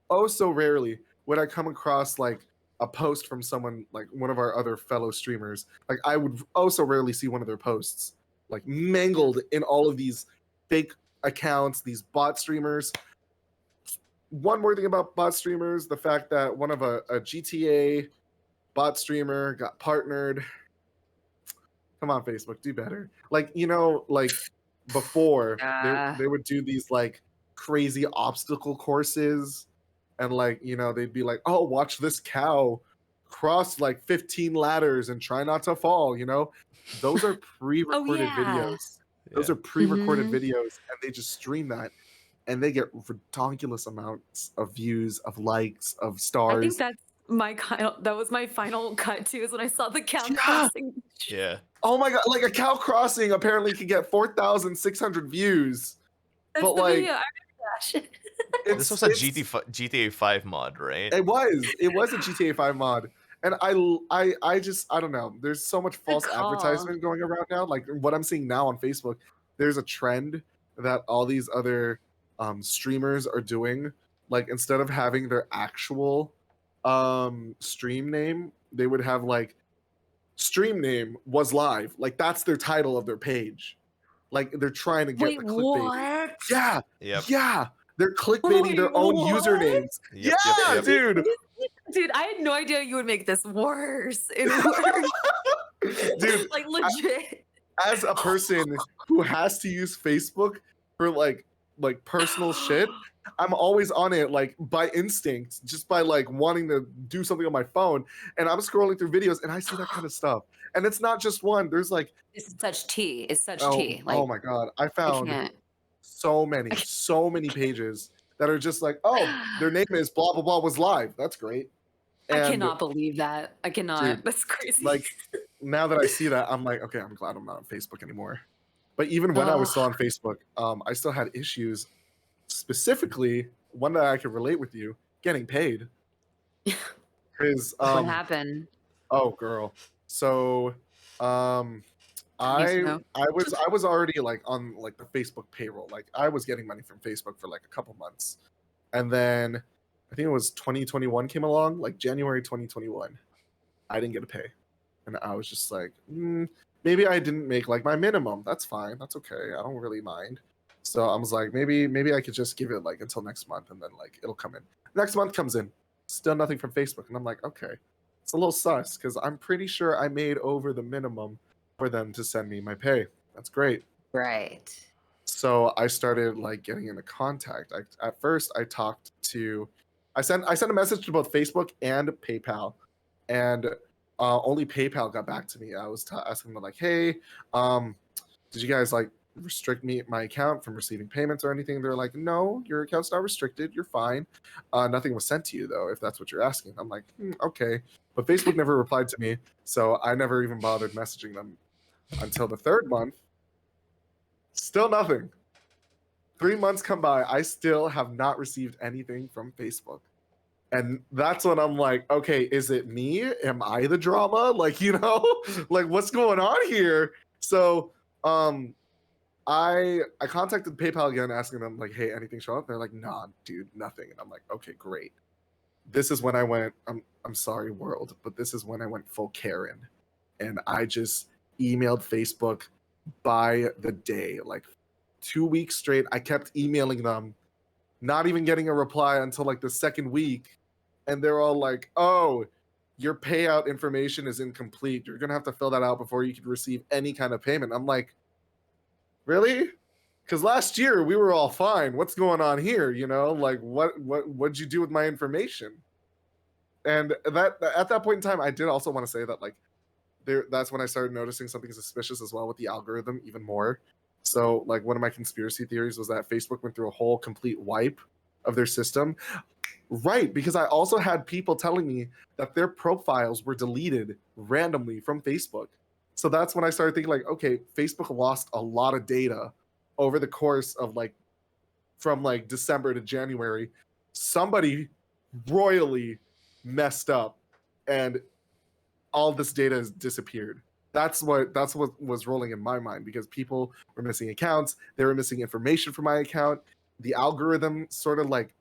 oh so rarely, would I come across like a post from someone like one of our other fellow streamers. Like I would also rarely see one of their posts like mangled in all of these fake accounts, these bot streamers. One more thing about bot streamers, the fact that one of a GTA bot streamer got partnered. Come on, Facebook, do better. Like, like before Yeah. they would do these like crazy obstacle courses, and like, they'd be like, "Oh, watch this cow cross like 15 ladders and try not to fall." Those are Oh pre-recorded yeah. videos. Those Yeah. are pre-recorded Hmm. videos, and they just stream that, and they get ridiculous amounts of views, of likes, of I think stars. that was my final cut too, is when I saw the cow Yeah. crossing. Yeah. Oh my god, like a cow crossing apparently could get 4,600 views. That's But the like video. I remember that shit. This it's was a it's GTA 5 mod, right? it was a GTA 5 mod. And I don't know. There's so much Good false call. advertisement going around now. Like what I'm seeing now on Facebook, there's a trend that all these other streamers are doing. Like instead of having their actual stream name, they would have like stream name was live. Like that's their title of their page. Like they're trying to get Wait, the clickbait. what? Yeah, Yep. yeah. They're clickbaiting Wait, their own what? usernames. Yep. Yep. Yeah, Yep. dude. Dude, I had no idea you would make this worse and worse. Dude, Like legit. as a person who has to use Facebook for like personal shit, I'm always on it like by instinct, just by like wanting to do something on my phone. And I'm scrolling through videos and I see that kind of stuff. And it's not just one. There's like, It's such tea. It's such oh, tea. oh Like my god, I I found can't. so many pages that are just like, oh, their name is blah blah blah was live. That's great. I And cannot believe that. I cannot. dude, That's crazy. like now that I see that, I'm like, okay, I'm glad I'm not on Facebook anymore. But even when I was Oh, still on Facebook, I still had issues. Specifically, one that I could relate with you, getting paid. Because what happened? oh girl. So um I need to I know. I was already like on like the Facebook payroll. Like I was getting money from Facebook for like a couple months. And then I think it was 2021 came along, like January 2021. I didn't get a pay. And I was just like, maybe I didn't make like my minimum. That's fine. That's okay. I don't really mind. So I was like, maybe I could just give it like until next month, and then like it'll come in. Next month comes in, still nothing from Facebook, and I'm like, okay, it's a little sus because I'm pretty sure I made over the minimum for them to send me my pay. That's great. Right. So I started like getting into contact. At first I talked to, I sent a message to both Facebook and PayPal, and only PayPal got back to me. I was asking them like, hey, did you guys like restrict my account from receiving payments or anything? They're like, no, your account's not restricted. You're fine. Nothing was sent to you though, if that's what you're asking. I'm like, okay, but Facebook never replied to me, so I never even bothered messaging them until the third month. Still nothing. 3 months come by. I still have not received anything from Facebook. And that's when I'm like, okay, is it me? Am I the drama? Like, like what's going on here? So I contacted PayPal again, asking them, like, hey, anything show up? They're like, nah, dude, nothing. And I'm like, okay, great. This is when I went, I'm sorry, world, but this is when I went full Karen. And I just emailed Facebook by the day, like 2 weeks straight. I kept emailing them, not even getting a reply until like the second week. And they're all like, oh, your payout information is incomplete. You're going to have to fill that out before you can receive any kind of payment. I'm like, really? Because last year we were all fine. What's going on here? Like what'd you do with my information? And that at that point in time, I did also want to say that like that's when I started noticing something suspicious as well with the algorithm even more. So like one of my conspiracy theories was that Facebook went through a whole complete wipe of their system. Right, because I also had people telling me that their profiles were deleted randomly from Facebook. So that's when I started thinking like, okay, Facebook lost a lot of data over the course of like from like December to January. Somebody royally messed up and all this data has disappeared. That's what was rolling in my mind, because people were missing accounts, they were missing information from my account. The algorithm sort of like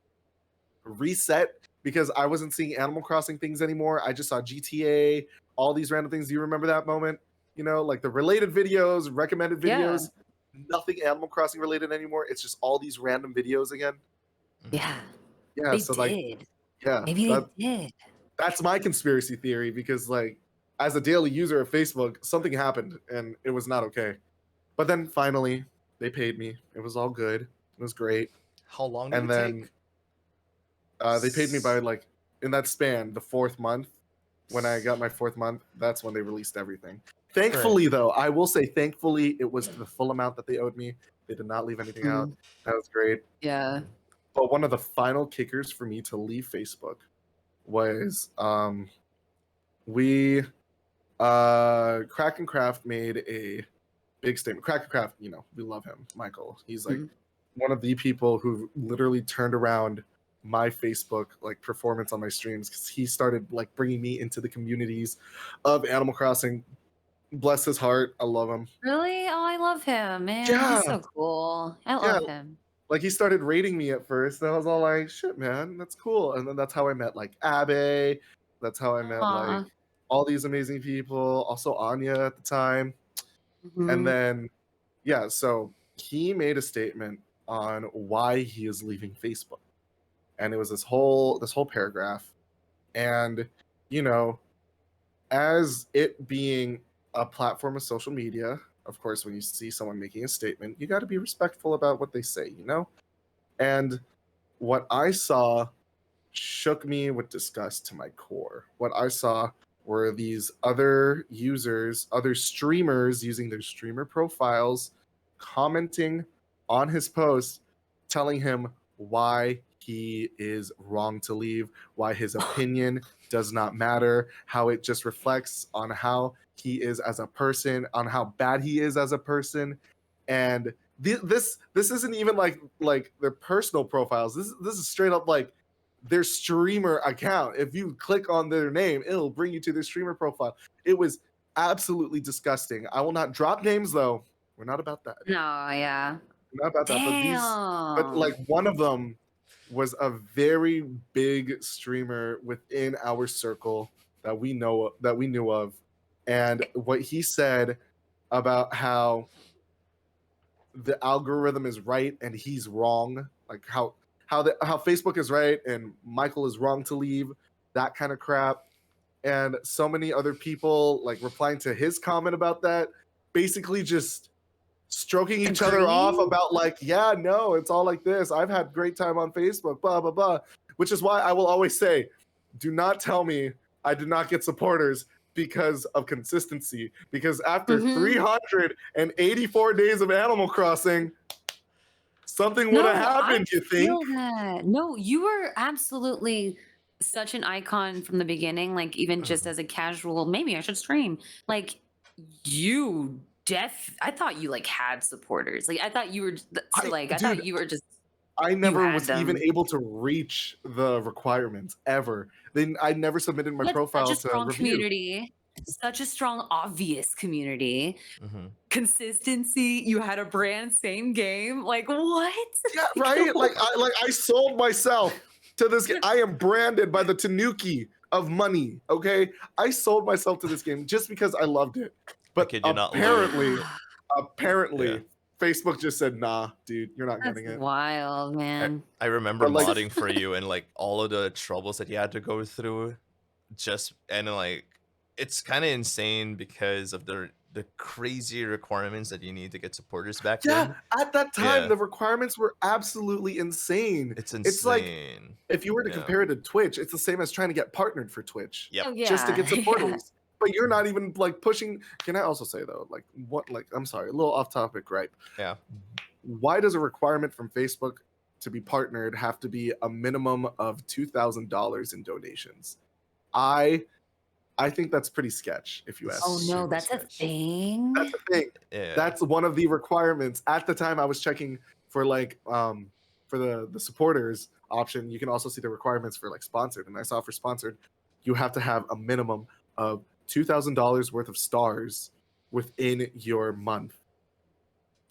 reset because I wasn't seeing Animal Crossing things anymore. I just saw GTA, all these random things. Do you remember that moment? Like the related videos, recommended Yeah. videos, nothing Animal Crossing related anymore. It's just all these random videos again. Yeah. Yeah, They so like, did. yeah, Maybe they did. that's my conspiracy theory, because like as a daily user of Facebook, something happened and it was not okay. But then finally, they paid me. It was all good. It was great. How long did And it then take? they paid me by like in that span, the 4th month. When I got my 4th month, that's when they released everything. Thankfully, though, I will say, thankfully, it was the full amount that they owed me. They did not leave anything out. That was great. Yeah. But one of the final kickers for me to leave Facebook was we Kraken Craft made a big statement. Kraken Craft, you know, we love him, Michael. He's like one of the people who literally turned around my Facebook like performance on my streams, because he started like bringing me into the communities of Animal Crossing. Bless his heart, I love him. Really? Oh, I love him, man. Yeah, He's so cool. I yeah. love him. Like he started rating me at first, and I was all like, "Shit, man, that's cool." And then that's how I met like Abe. That's how I met like Aw. all these amazing people. Also Anya at the time, and Mhm. then yeah. So he made a statement on why he is leaving Facebook, and it was this whole paragraph, and you know, as it being a platform of social media, of course, when you see someone making a statement, you got to be respectful about what they say, you know. And what I saw shook me with disgust to my core. What I saw were these other users, other streamers using their streamer profiles, commenting on his posts, telling him why he is wrong to leave, why his opinion does not matter, how it just reflects on how he is as a person, on how bad he is as a person. And this isn't even like their personal profiles. This is straight up like their streamer account. If you click on their name, it'll bring you to their streamer profile. It was absolutely disgusting. I will not drop names though. We're not about that. No, yeah. We're not about that. But like Damn. one of them was a very big streamer within our circle that we knew of, and what he said about how the algorithm is right and he's wrong, like how Facebook is right and Michael is wrong to leave, that kind of crap. And so many other people like replying to his comment about that, basically just stroking each other off Agreeing? about like, yeah, no, it's all like this. I've had great time on Facebook, blah blah blah. Which is why I will always say, do not tell me I did not get supporters because of consistency. Because after 384 days of Animal Crossing, something would have No, I happened, you think? feel that. No, you were absolutely such an icon from the beginning, like, even just as a casual, "Maybe I should stream." Like, you I thought you, like, had supporters. Like, I thought you were j so, like, I Dude, thought you were just I you never had was even them. able to reach the requirements ever. Then I never submitted my That's such profile a to strong review. community. Such a strong, obvious community. Mhm. Consistency, you had a brand, same game. Like, what? Yeah, Like, right. what? I sold myself to this game. I am branded by the Tanuki of money. Okay, I sold myself to this game just because I loved it. I But kid you not, Lou. apparently, Yeah. Facebook just said, "Nah, dude, you're not That's getting it." wild, man. I remember But like, modding for you and like all of the troubles that you had to go through, just and like it's kind of insane because of the crazy requirements that you need to get supporters back yeah, then. at that time, Yeah, the requirements were absolutely insane. it's It's like insane. if you were to Yeah. compare it to Twitch, it's the same as trying to get partnered for Twitch Yep. Oh, just to yeah. get Yeah. supporters. But you're not even like pushing. Can I also say though, like what? Like I'm sorry, a little off topic, right? Yeah. Why does a requirement from Facebook to be partnered have to be a minimum of $2,000 in donations? I think that's pretty sketch, if you ask Oh, me. no, Super that's a sketch. thing? That's the thing. Yeah. That's one of the requirements. At the time, I was checking for like for the supporters option. You can also see the requirements for like sponsored, and I saw for sponsored, you have to have a minimum of $2,000 worth of stars within your month.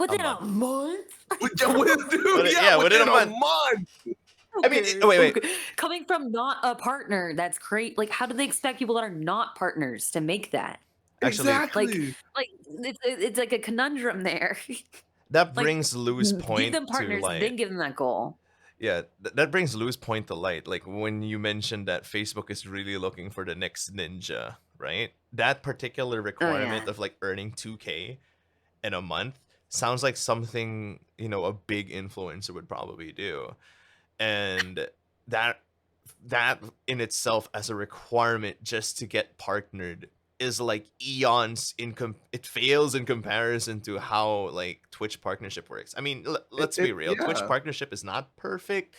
Within a month. month? Dude, Yeah, within a month. month. I mean, Okay, wait. okay. Coming from not a partner, that's great. Like, how do they expect people that are not partners to make that? Actually, Exactly. Like it's like a conundrum there. that Like, brings Lou's give point them to partners, light. then give them that goal. Yeah, that brings Lou's point to light. Like when you mentioned that Facebook is really looking for the next ninja, right? That particular Oh requirement yeah. of like earning 2K in a month sounds like something, a big influencer would probably do. And that that in itself as a requirement just to get partnered is like eons it fails in comparison to how like Twitch partnership works. I mean, let's be real. Twitch Yeah. partnership is not perfect.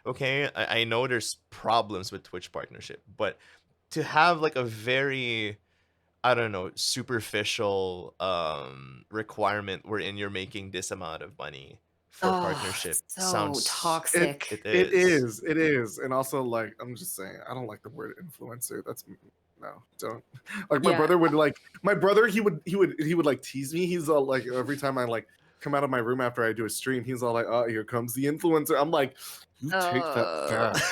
Okay, I know there's problems with Twitch partnership, but to have like a very, I don't know, superficial requirement wherein you're making this amount of money for Oh, partnership so sounds, It toxic. it it is. is. It is. And also like I'm just saying, I don't like the word influencer. That's no, don't. Like Yeah. my brother he would like tease me. He's all like every time I like come out of my room after I do a stream, he's all like, "Oh, here comes the influencer." I'm like, "You take that Oh. back."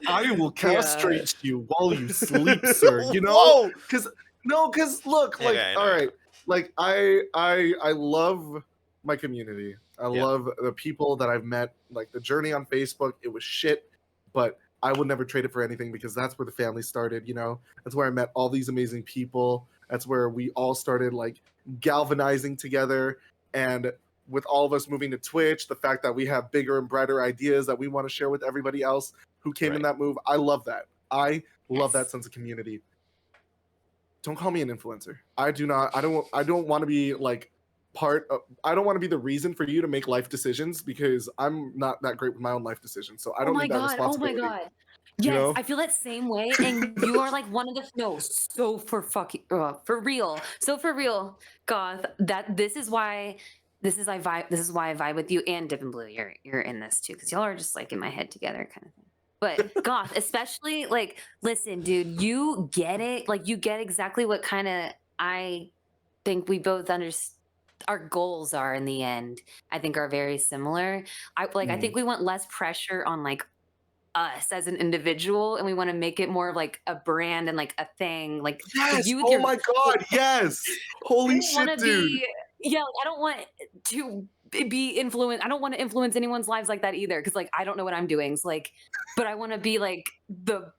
I will Yeah. castrate you while you sleep, sir. You know? Whoa. Cuz no, cuz look, like Okay, all no, yeah. right, like I love my community. I Yeah. love the people that I've met. Like the journey on Facebook, it was shit, but I would never trade it for anything because that's where the family started, you know? That's where I met all these amazing people. That's where we all started like galvanizing together. And with all of us moving to Twitch, the fact that we have bigger and brighter ideas that we want to share with everybody else who came in Right. that move, I love that. I love that Yes. sense of community. Don't call me an influencer. I do not. I don't want to be like part of. I don't want to be the reason for you to make life decisions because I'm not that great with my own life decisions. So I Oh don't my need that god. Oh my responsibility. god. You Yes, know? I feel that same way, and you are like one of the no, so for real, so for real, Goth. That this is why I vibe with you and Dip and Blue. You're in this too because y'all are just like in my head together kind of thing. But Goth, especially like, listen, dude, you get it. Like you get exactly what kind of I think we both understand. Our goals are in the end. I think are very similar. I Mm. think we want less pressure on like us as an individual and we want to make it more of like a brand and like a thing like Yes. you with Oh your my God. Yes. I Holy don't want shit, to dude. be yeah like, I don't want to be influenced. I don't want to influence anyone's lives like that either because like I don't know what I'm doing so like but I want to be like the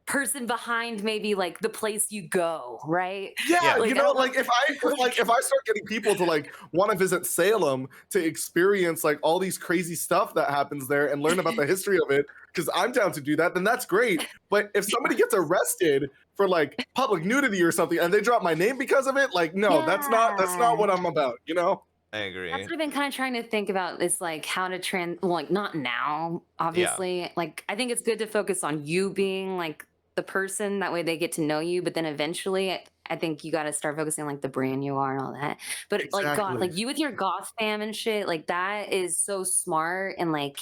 person behind maybe like the place you go right Yeah, Yeah. like you I know, don't want like if I start getting people to like want to visit Salem to experience like all these crazy stuff that happens there and learn about the history of it, because I'm down to do that, then that's great. But if somebody gets arrested for like public nudity or something and they drop my name because of it, like no, that's not what yeah. I'm about, you know? I That's agree. what I've been kind of trying to think about is like how to well, like not now, Yeah. obviously. Like I think it's good to focus on you being like the person. That way they get to know you. But then eventually I think you got to start focusing on like the brand you are and all that. But like goth, Exactly. like you with your goth fam and shit, like that is so smart and like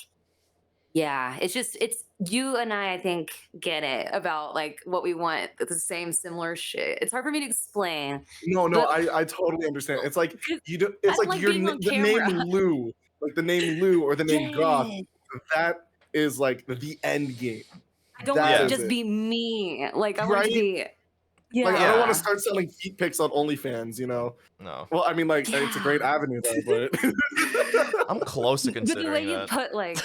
yeah, it's just it's you and I think get it about like what we want, the same similar shit. It's hard for me to explain, No, no, but I totally understand. It's like 'cause you do I it's don't like like being on the name camera. Lou, like the name Lou or the name Goth, Yeah. that is like the end game. I don't want it That to Yeah. is just it. be me. Like, I want it to Right? be Like, I don't wanna Yeah. yeah. start selling feet pics on OnlyFans, you know? No. Well, I mean, like, it's a Yeah. great avenue though, but I'm close to But the way considering you that. put, like,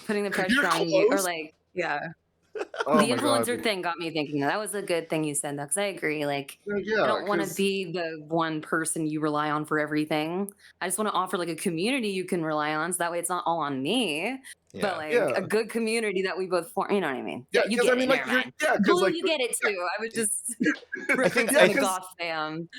putting the pressure you're on you or close? like yeah. Oh The my god, influencer dude. thing got me thinking. That was a good thing you said though, because I agree. Like, I Yeah, don't want to 'cause be the one person you rely on for everything. I just want to offer like a community you can rely on, so that way it's not all on me, but Yeah. like a yeah. good community that we both form. You know what I mean? Yeah, Yeah, you 'cause I get it. mean, like, Never you're mind. yeah, 'cause Blue, like you the get it too. I was just I think riffing yeah, on I the think 'cause goth fam.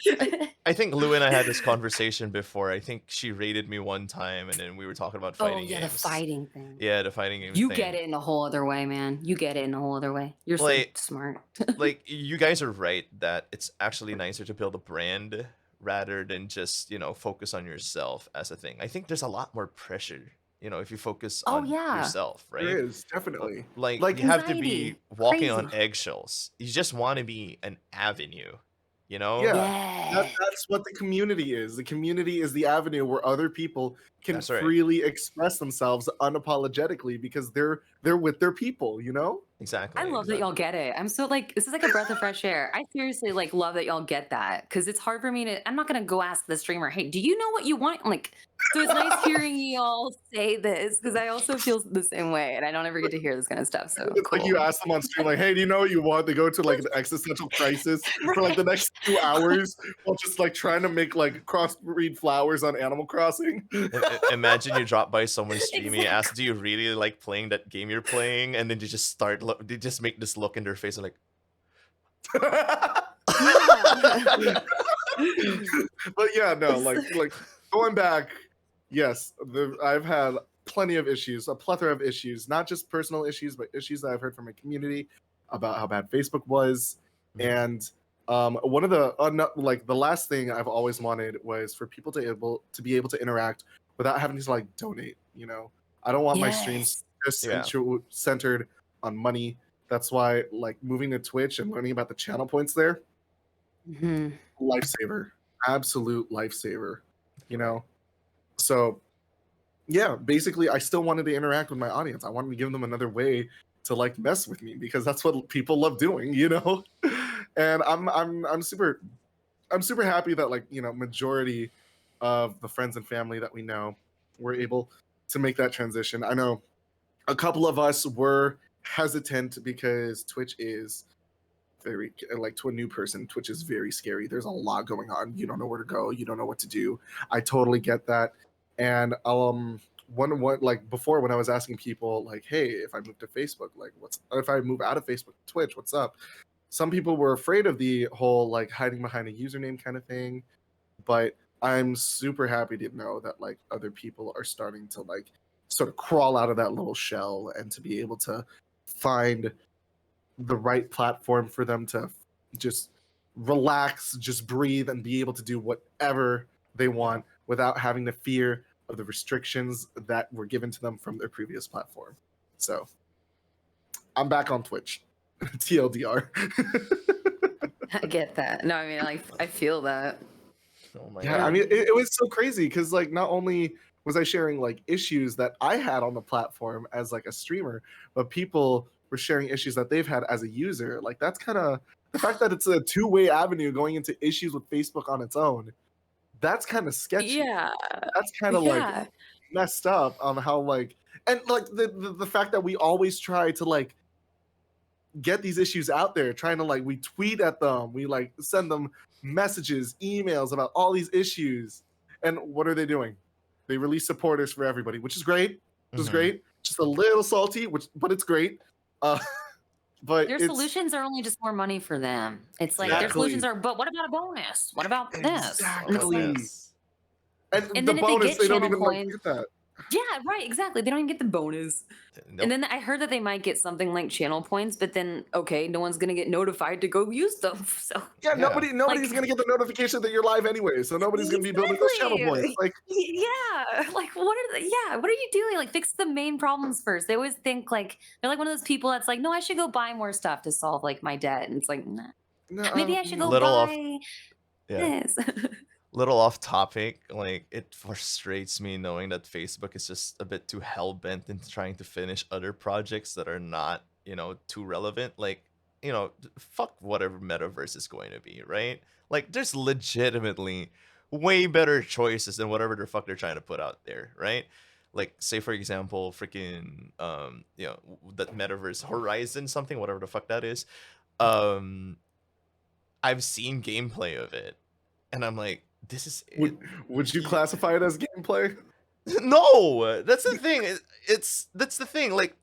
I think Lou and I had this conversation before. I think she rated me one time and then we were talking about Oh fighting yeah, the games. fighting thing. Yeah, the fighting game You get thing. it in a whole other way, man. You get it in a whole other way. You're so Like smart. like you guys are right that it's actually nicer to build a brand rather than just, focus on yourself as a thing. I think there's a lot more pressure, if you focus Oh on yeah. yourself, right? there is, definitely. Like Like you have to be Anxiety. walking on Crazy. eggshells. You just want to be an avenue, you know? yeah, Yeah. that's what the community is. The community is the avenue where other people can That's right. freely express themselves unapologetically because they're with their people, you know? I Exactly, love that y'all exactly. get it. I'm so like this is like a breath of fresh air. I seriously like love that y'all get that because it's hard for me to. I'm not gonna go ask the streamer, "Hey, do you know what you want?" Like, So it's nice hearing y'all say this because I also feel the same way, and I don't ever get to hear this kind of stuff. So It's like you cool. ask them on stream, like, "Hey, do you know what you want?" They go to like an existential crisis for like the next 2 hours while just like trying to make like crossbreed flowers on Animal Crossing. Imagine you drop by someone's stream, you ask, Exactly. "Do you really like playing that game you're playing?" And then you just they just make this look in their face, like, Yeah. But yeah, no, like going back, yes, I've had plenty of issues, a plethora of issues, not just personal issues, but issues that I've heard from my community about how bad Facebook was. Mhm. And one of the like the last thing I've always wanted was for people to be able to interact without having to like donate. You know, I don't want my streams Yes. just Yeah. centered on money. That's why like moving to Twitch and learning about the channel points there, Mhm. lifesaver, absolute lifesaver. You know, so yeah, basically I still wanted to interact with my audience. I wanted to give them another way to like mess with me because that's what people love doing, you know. And I'm super happy that like, you know, majority of the friends and family that we know were able to make that transition. I know a couple of us were hesitant because Twitch is very like, to a new person, Twitch is very scary. There's a lot going on. You don't know where to go, you don't know what to do. I totally get that. And one like before, when I was asking people like, hey, if I move to Facebook, like what's if I move out of Facebook to Twitch, what's up? Some people were afraid of the whole like hiding behind a username kind of thing, but I'm super happy to know that like other people are starting to like sort of crawl out of that little shell and to be able to find the right platform for them to just relax, just breathe, and be able to do whatever they want without having to fear of the restrictions that were given to them from their previous platform. So I'm back on Twitch. TLDR. I get that. No, I mean, I feel that. Oh my Yeah, god. I mean, it was so crazy because like not only was I sharing like issues that I had on the platform as like a streamer, but people were sharing issues that they've had as a user. Like that's kind of the fact that it's a two-way avenue going into issues with Facebook on its own. That's kind of sketchy. Yeah. That's kind of like Yeah. messed up on how like, and like the fact that we always try to like get these issues out there, trying to like, we tweet at them, we like send them messages, emails about all these issues, and what are they doing? They release supporters for everybody, which is great, Mhm. just a little salty, but it's great. uh but Their it's solutions are only just more money for them. It's like their Yeah. solutions exactly are, but what about a bonus? What about this? What And it's about like, exactly this? and and the then if they bonus, get they don't channel even like points, get that. yeah, right, exactly. They don't even get the bonus. And Nope. then I heard that they might get something like channel points, but then okay, no one's gonna get notified to go use them. So Yeah, Yeah. nobody's like gonna get the notification that you're live anyway, so nobody's gonna be building those channel points. exactly. Like, Yeah. Like what are the, yeah, what are you doing? Like fix the main problems first. They always think like they're like one of those people that's like, no, I should go buy more stuff to solve like my debt. And it's like, nah, no, maybe I should A go little off. buy Yeah. this. Little off topic, like it frustrates me knowing that Facebook is just a bit too hell bent in trying to finish other projects that are not, too relevant. Like, fuck whatever metaverse is going to be, right? Like, there's legitimately way better choices than whatever the fuck they're trying to put out there, right? Like, say for example, freaking, that metaverse Horizon something, whatever the fuck that is. Um, I've seen gameplay of it, and I'm like, this is it. would you classify it as gameplay? No, that's the thing. That's the thing. Like,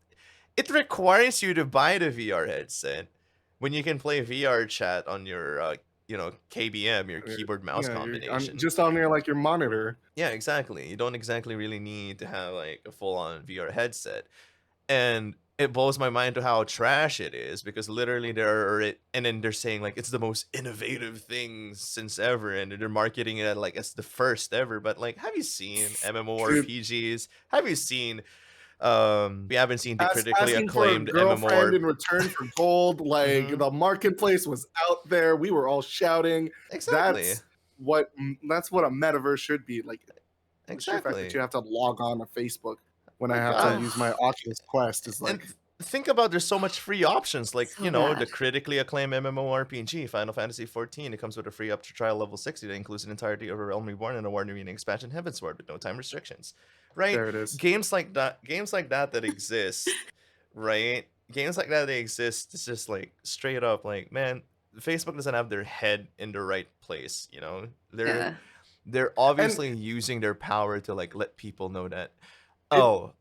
it requires you to buy the VR headset when you can play VR chat on your, KBM, your keyboard mouse Yeah, you're combination. just on there like your monitor. Yeah, exactly. You don't exactly really need to have like a full-on VR headset. And it blows my mind to how trash it is because literally and then they're saying like it's the most innovative thing since ever, and they're marketing it like as the first ever. But like, have you seen Dude, MMORPGs? Have you seen we haven't seen the critically asking for a acclaimed girlfriend MMOR. in return for gold, like Mhm. the marketplace was out there. We were all shouting. Exactly. That's what a metaverse should be. Like the sheer fact that Exactly. you have to log on to Facebook when Oh I my have to god. use my Oculus Quest is And like, think about there's so much free options, like So the bad. critically acclaimed MMORPG Final Fantasy 14. It comes with a free up to trial level 60 that includes an entirety of a Realm Reborn and a War Arena expansion Heavensward with no time restrictions. Right? There it is. Games like that exist, right? Games like that they exist. It's just like straight up like, man, Facebook doesn't have their head in the right place. They're Yeah. they're And obviously using their power to like let people know that, it oh,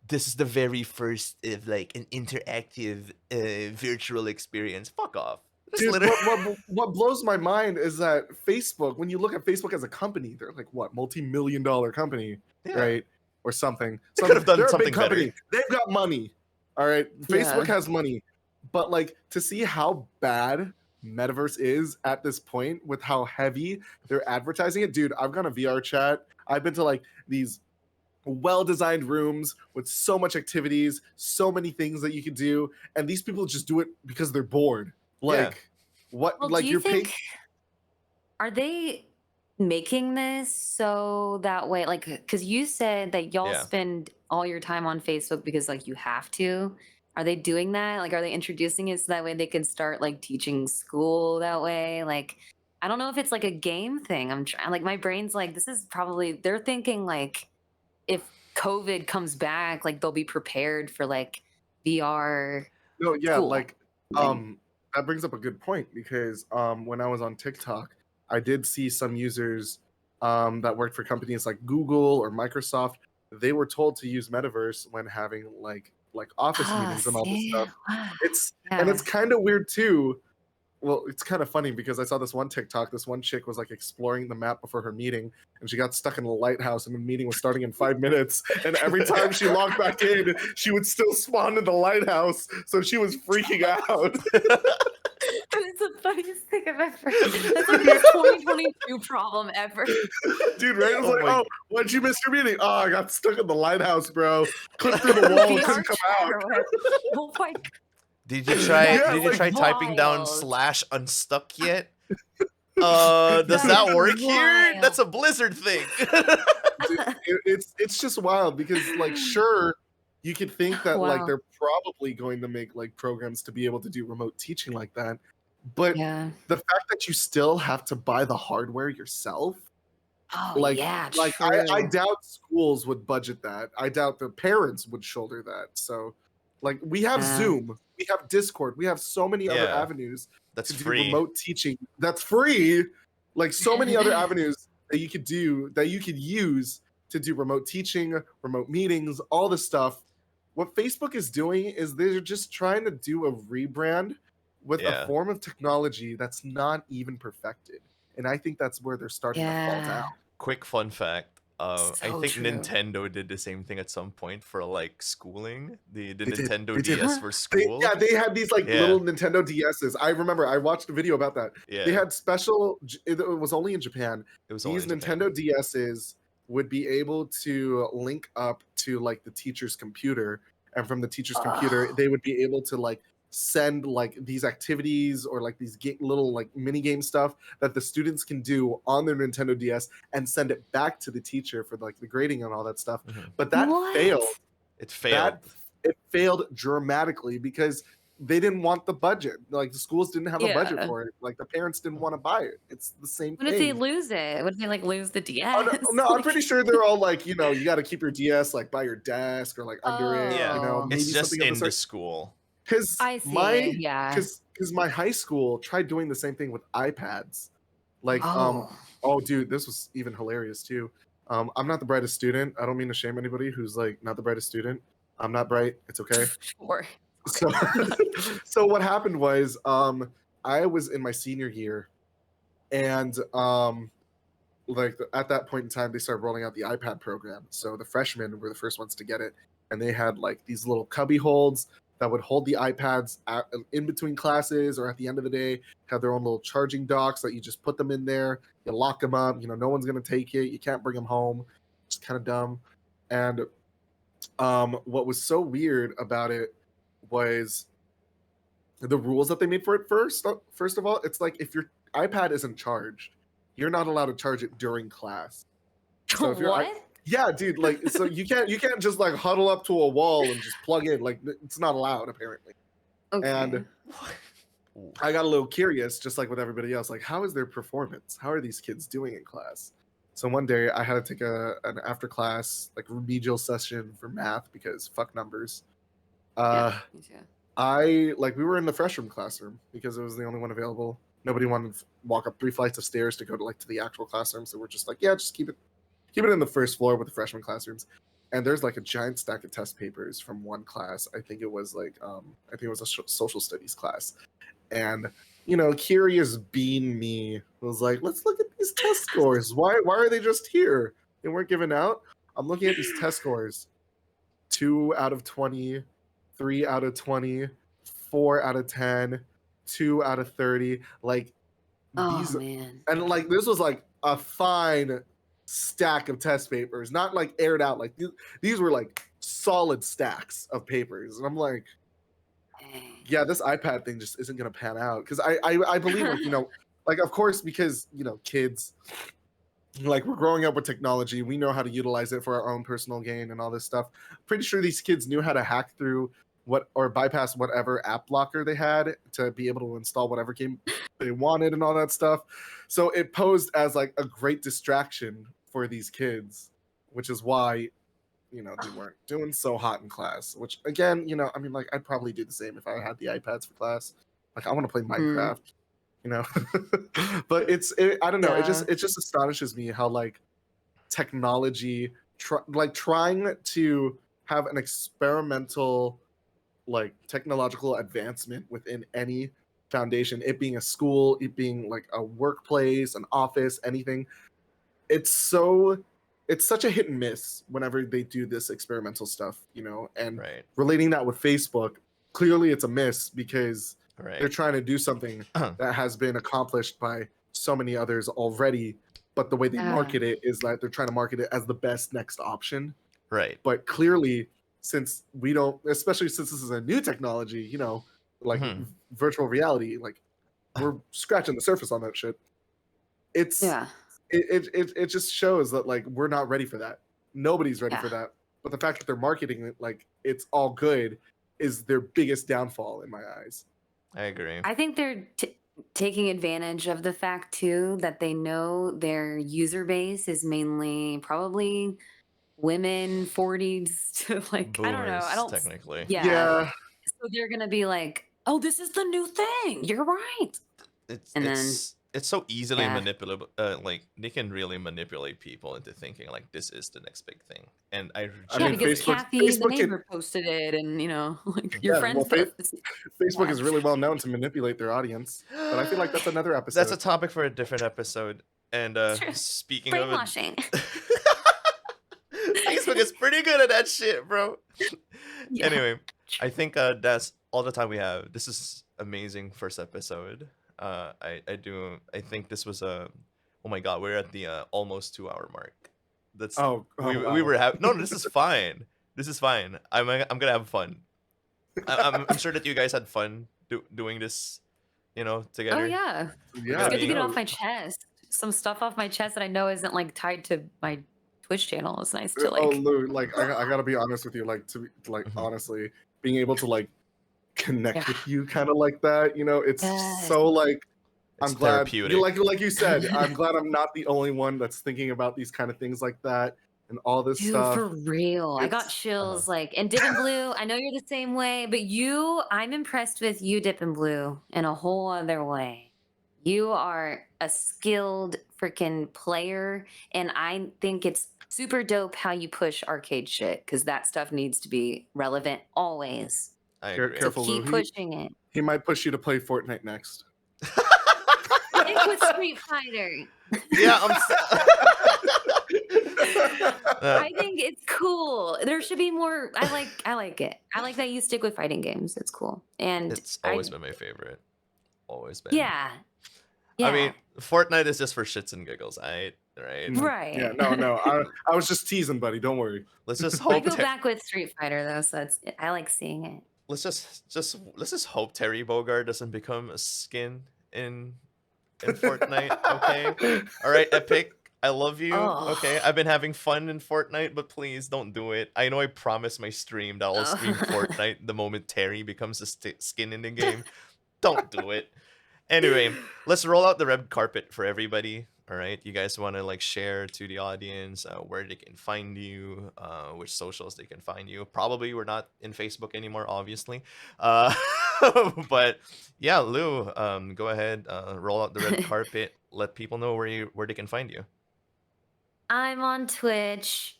this is the very first of like an interactive virtual experience. Fuck off. Just dude, literally. what blows my mind is that Facebook, when you look at Facebook as a company, they're like what, multi-million-dollar company, Yeah, right? Or something. they could have done They're a big something better. company. They've got money. All right. Facebook Yeah. has money. But like to see how bad metaverse is at this point with how heavy they're advertising it, dude. I've gone to VR chat. I've been to like these well-designed rooms with so much activities, so many things that you could do, and these people just do it because they're bored. Yeah. Like what, Well, do like you you're paying. think are they making this so that way, like, because you said that y'all Yeah. spend all your time on Facebook because like you have to. Are they doing that? Like, are they introducing it so that way they can start like teaching school that way? Like, I don't know if it's like a game thing. I'm trying, like, my brain's like, this is probably, they're thinking like, if COVID comes back, like, they'll be prepared for like VR No, yeah, school like thing. that brings up a good point because when I was on TikTok, I did see some users that worked for companies like Google or Microsoft. They were told to use metaverse when having like office Ah, meetings and all this see? stuff. Wow. It's Yeah. kind of weird too. Well, it's kind of funny because I saw this one TikTok. This one chick was like exploring the map before her meeting, and she got stuck in a lighthouse, and the meeting was starting in 5 minutes. And every time she logged back in, she would still spawn in the lighthouse. So she was freaking out. That is the funniest thing I've ever. That's like the most 2022 problem ever. Dude, right? It was Oh like, my. oh, why'd you miss your meeting? Oh, I got stuck in the lighthouse, bro. Clipped through the The wall, VR couldn't come chat out. or whatever. Oh my god, Did you try? that Yeah, Did is you like, try typing down wild. /unstuck yet? Does That is that work here? That's wild. a Blizzard thing. dude, it's just wild because like sure you could think that like Wow. they're probably going to make like programs to be able to do remote teaching like that, but Yeah. the fact that you still have to buy the hardware yourself, Oh like yeah, I true. doubt schools would budget that. I doubt the parents would shoulder that. So like we have Yeah. Zoom, we have Discord, we have so many other Yeah, avenues that's to do free. remote teaching that's free. Like so many other avenues that you could do that you could use to do remote teaching, remote meetings, all this stuff. What Facebook is doing is they're just trying to do a rebrand with a Yeah. form of technology that's not even perfected. And I think that's where they're starting to fall down. Yeah. Quick fun fact. I So think true. Nintendo did the same thing at some point for like schooling. The They did. Nintendo They did. DS Huh. for They, school. yeah, they had these like Yeah. little Nintendo DSs. I remember I watched a video about that. They Yeah. had special. It was only in Japan. It was only These in Japan. Nintendo DSs would be able to link up to like the teacher's computer, and from the teacher's computer, Oh, they would be able to like send like these activities or like these little like mini game stuff that the students can do on their Nintendo DS and send it back to the teacher for like the grading and all that stuff. Mhm. But that failed. what? It failed. That it failed dramatically because they didn't want the budget. Like the schools didn't have a budget Yeah. for it. Like the parents didn't want to buy it. It's the same What if they thing. lose it? What if they like lose the Oh, no, DS? no, I'm pretty Like, sure they're all like, you got to keep your DS like by your desk or like under it, Yeah. oh, It's maybe just something of the in the sort. school. Because I see. Yeah. my high school tried doing the same thing with iPads. Like, Oh, oh, dude, this was even hilarious too. I'm not the brightest student. I don't mean to shame anybody who's like not the brightest student. I'm not bright. It's okay. sure. So, so what happened was, I was in my senior year, and like at that point in time, they started rolling out the iPad program. So the freshmen were the first ones to get it, and they had like these little cubby holds that would hold the iPads in between classes or at the end of the day. Have their own little charging docks that you just put them in there. You lock them up. No one's gonna take it. You can't bring them home. It's kind of dumb. And what was so weird about it was the rules that they made for it first. First of all, it's like if your iPad isn't charged, you're not allowed to charge it during class. So if your What? Yeah, dude. Like, so you can't just like huddle up to a wall and just plug in. Like, it's not allowed apparently. Okay. And I got a little curious, just like with everybody else. Like, how is their performance? How are these kids doing in class? So one day I had to take an after class like remedial session for math because fuck numbers. Yeah. Me too. We were in the freshroom classroom because it was the only one available. Nobody wanted to walk up 3 flights of stairs to go to the actual classroom, so we're just like, yeah, just keep it in the first floor with the freshman classrooms. And there's like a giant stack of test papers from one class. I think it was a social studies class. And curious bean me was like, let's look at these test scores. Why are they just here? They weren't given out. I'm looking at these test scores. 2 out of 20, 3 out of 20, 4 out of 10, 2 out of 30. Like Oh these, man. and like this was like a fine stack of test papers, not like aired out. Like these were like solid stacks of papers. And I'm like, yeah, this iPad thing just isn't gonna pan out. Because I believe like of course, because kids, like, we're growing up with technology, we know how to utilize it for our own personal gain and all this stuff. Pretty sure these kids knew how to hack through or bypass whatever app blocker they had to be able to install whatever game they wanted and all that stuff. So it posed as like a great distraction for these kids, which is why they weren't doing so hot in class. Which again, I mean, like, I'd probably do the same if I had the iPads for class. Like, I want to play Minecraft. But I don't know. It Yeah. just astonishes me how like technology trying to have an experimental like technological advancement within any foundation, it being a school, it being like a workplace, an office, anything. It's such a hit and miss whenever they do this experimental stuff, and Right. relating that with Facebook, clearly it's a miss because they're Right. trying to do something that has been accomplished by so many others already, but the way they market it is like they're trying to market it as the best next option. Right. But clearly, since we don't, especially since this is a new technology, like virtual reality, like we're scratching the surface on that shit. It's Yeah. it just shows that like we're not ready for that. Nobody's ready Yeah. for that. But the fact that they're marketing it like it's all good is their biggest downfall in my eyes. I agree. I think they're taking advantage of the fact too that they know their user base is mainly probably women 40s to like I don't know. I Boomers, don't technically. Yeah. So they're gonna be like, "Oh, this is the new thing. You're right." It's And then it's so easily yeah. manipulable. Like they can really manipulate people into thinking like this is the next big thing. And I I Yeah, mean, because Kathy, the Facebook can, neighbor, posted it, and like your yeah, friends well, posted. Facebook Yeah. is really well known to manipulate their audience. But I feel like that's another episode. That's a topic for a different episode. And True. speaking of Brainwashing. Facebook is pretty good at that shit, bro. Yeah. Anyway, I think that's all the time we have. This is amazing first episode. I think this was a oh my god, we're at the almost 2 hour mark. That's we wow. were having no, this is fine. This is fine. I'm gonna have fun. I'm sure that you guys had fun doing this, together. Oh yeah. Yeah, It's good to get it no. off my chest. Some stuff off my chest that I know isn't like tied to my Twitch channel. It's nice to Oh, like Lou, like I gotta be honest with you, like honestly, being able to like connect Yeah. with you kind of like that, it's Yes. so like It's I'm glad therapeutic. like you said, I'm glad I'm not the only one that's thinking about these kind of things like that and all this Dude, stuff. for real. I got It's chills like and Dip and Blue, I know you're the same way, but I'm impressed with you, Dip and Blue, in a whole other way. You are a skilled freaking player, and I think it's super dope how you push arcade shit because that stuff needs to be relevant always. I Care- agree. So Careful, keep Lou. pushing it. he might push you to play Fortnite next. Stick with Street Fighter. Yeah, I think it's cool. There should be more. I like it. I like that you stick with fighting games. It's cool. And it's always been my favorite. Always been. yeah. Yeah. I mean, Fortnite is just for shits and giggles, right? right. Yeah, no. I was just teasing, buddy. Don't worry. Let's just I hope. go back with Street Fighter though, so I like seeing it. Let's just hope Terry Bogard doesn't become a skin in Fortnite. Okay. All right, Epic. I love you. Okay, Oh. I've been having fun in Fortnite, but please don't do it. I know I promised my stream that I'll stream Fortnite the moment Terry becomes a skin in the game. Don't do it. Anyway, let's roll out the red carpet for everybody. All right, you guys want to like share to the audience where they can find you, which socials they can find you. Probably we're not in Facebook anymore, obviously. Uh, but yeah, Lou, go ahead, roll out the red carpet. Let people know where they can find you. I'm on Twitch.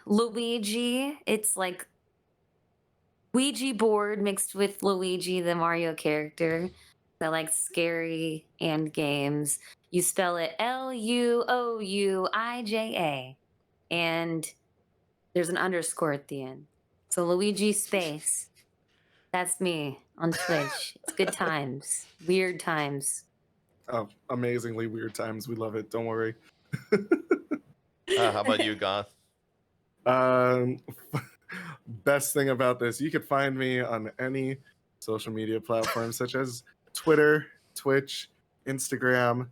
Luigi. It's like Ouija board mixed with Luigi, the Mario character. That like scary and games. You spell it Luoujia, and there's an underscore at the end. So Luigi space. That's me on Twitch. It's good times, weird times. Oh, amazingly weird times. We love it. Don't worry. How about you, Goth? Um, best thing about this, you could find me on any social media platform such as Twitter, Twitch, Instagram,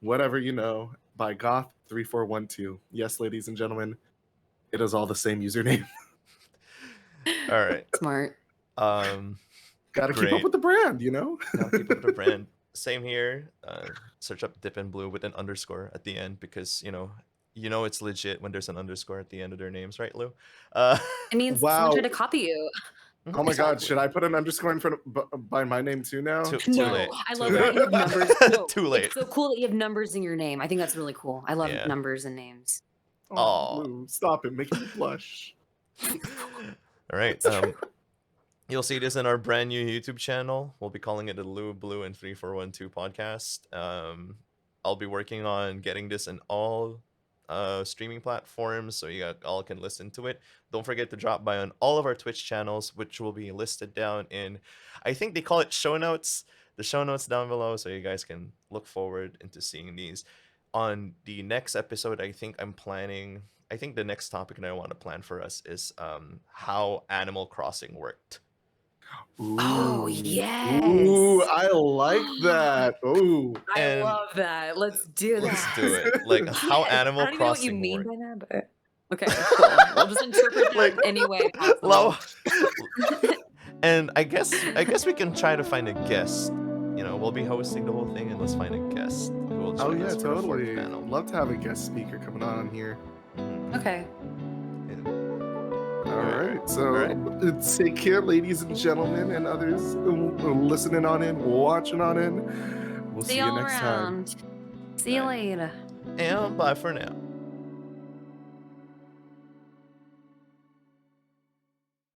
whatever you know, by Goth3412. Yes, ladies and gentlemen, it is all the same username. All right. Smart. Gotta keep up Great. with the brand, you know? Now keep up with the brand. Same here. Search up Dip and Blue with an underscore at the end because you know it's legit when there's an underscore at the end of their names, right, Lou? It means Wow. someone tried to copy you. Oh my God, should I put an underscore in front of by my name too now? Too No, late. I Too love late. that you have numbers. No, Too late. It's so cool that you have numbers in your name. I think that's really cool. I love Yeah. numbers and names. Aw. Blue, stop it, make me blush. All right. You'll see this in our brand new YouTube channel. We'll be calling it the Lou, Blue, and 3412 podcast. I'll be working on getting this in all streaming platforms so you all can listen to it. Don't forget to drop by on all of our Twitch channels, which will be listed down in, I think they call it show notes, the show notes down below, so you guys can look forward into seeing these. On the next episode, I think the next topic that I want to plan for us is how Animal Crossing worked. Oh, yes. Ooh, I like that. Ooh. I love that. Let's do that. Let's do it. Like how Yes. Animal I don't even know what you Crossing mean worked. by that, but okay, cool. We'll just interpret that any way possible. And I guess we can try to find a guest. You know, we'll be hosting the whole thing, and let's find a guest who will Oh join yeah, us for the fourth totally. panel. Love to have a guest speaker coming on here. Okay. All right, so Alright. take care, ladies and gentlemen, and others listening on in, watching on in. We'll see you y'all next time. around. See you later. And bye for now.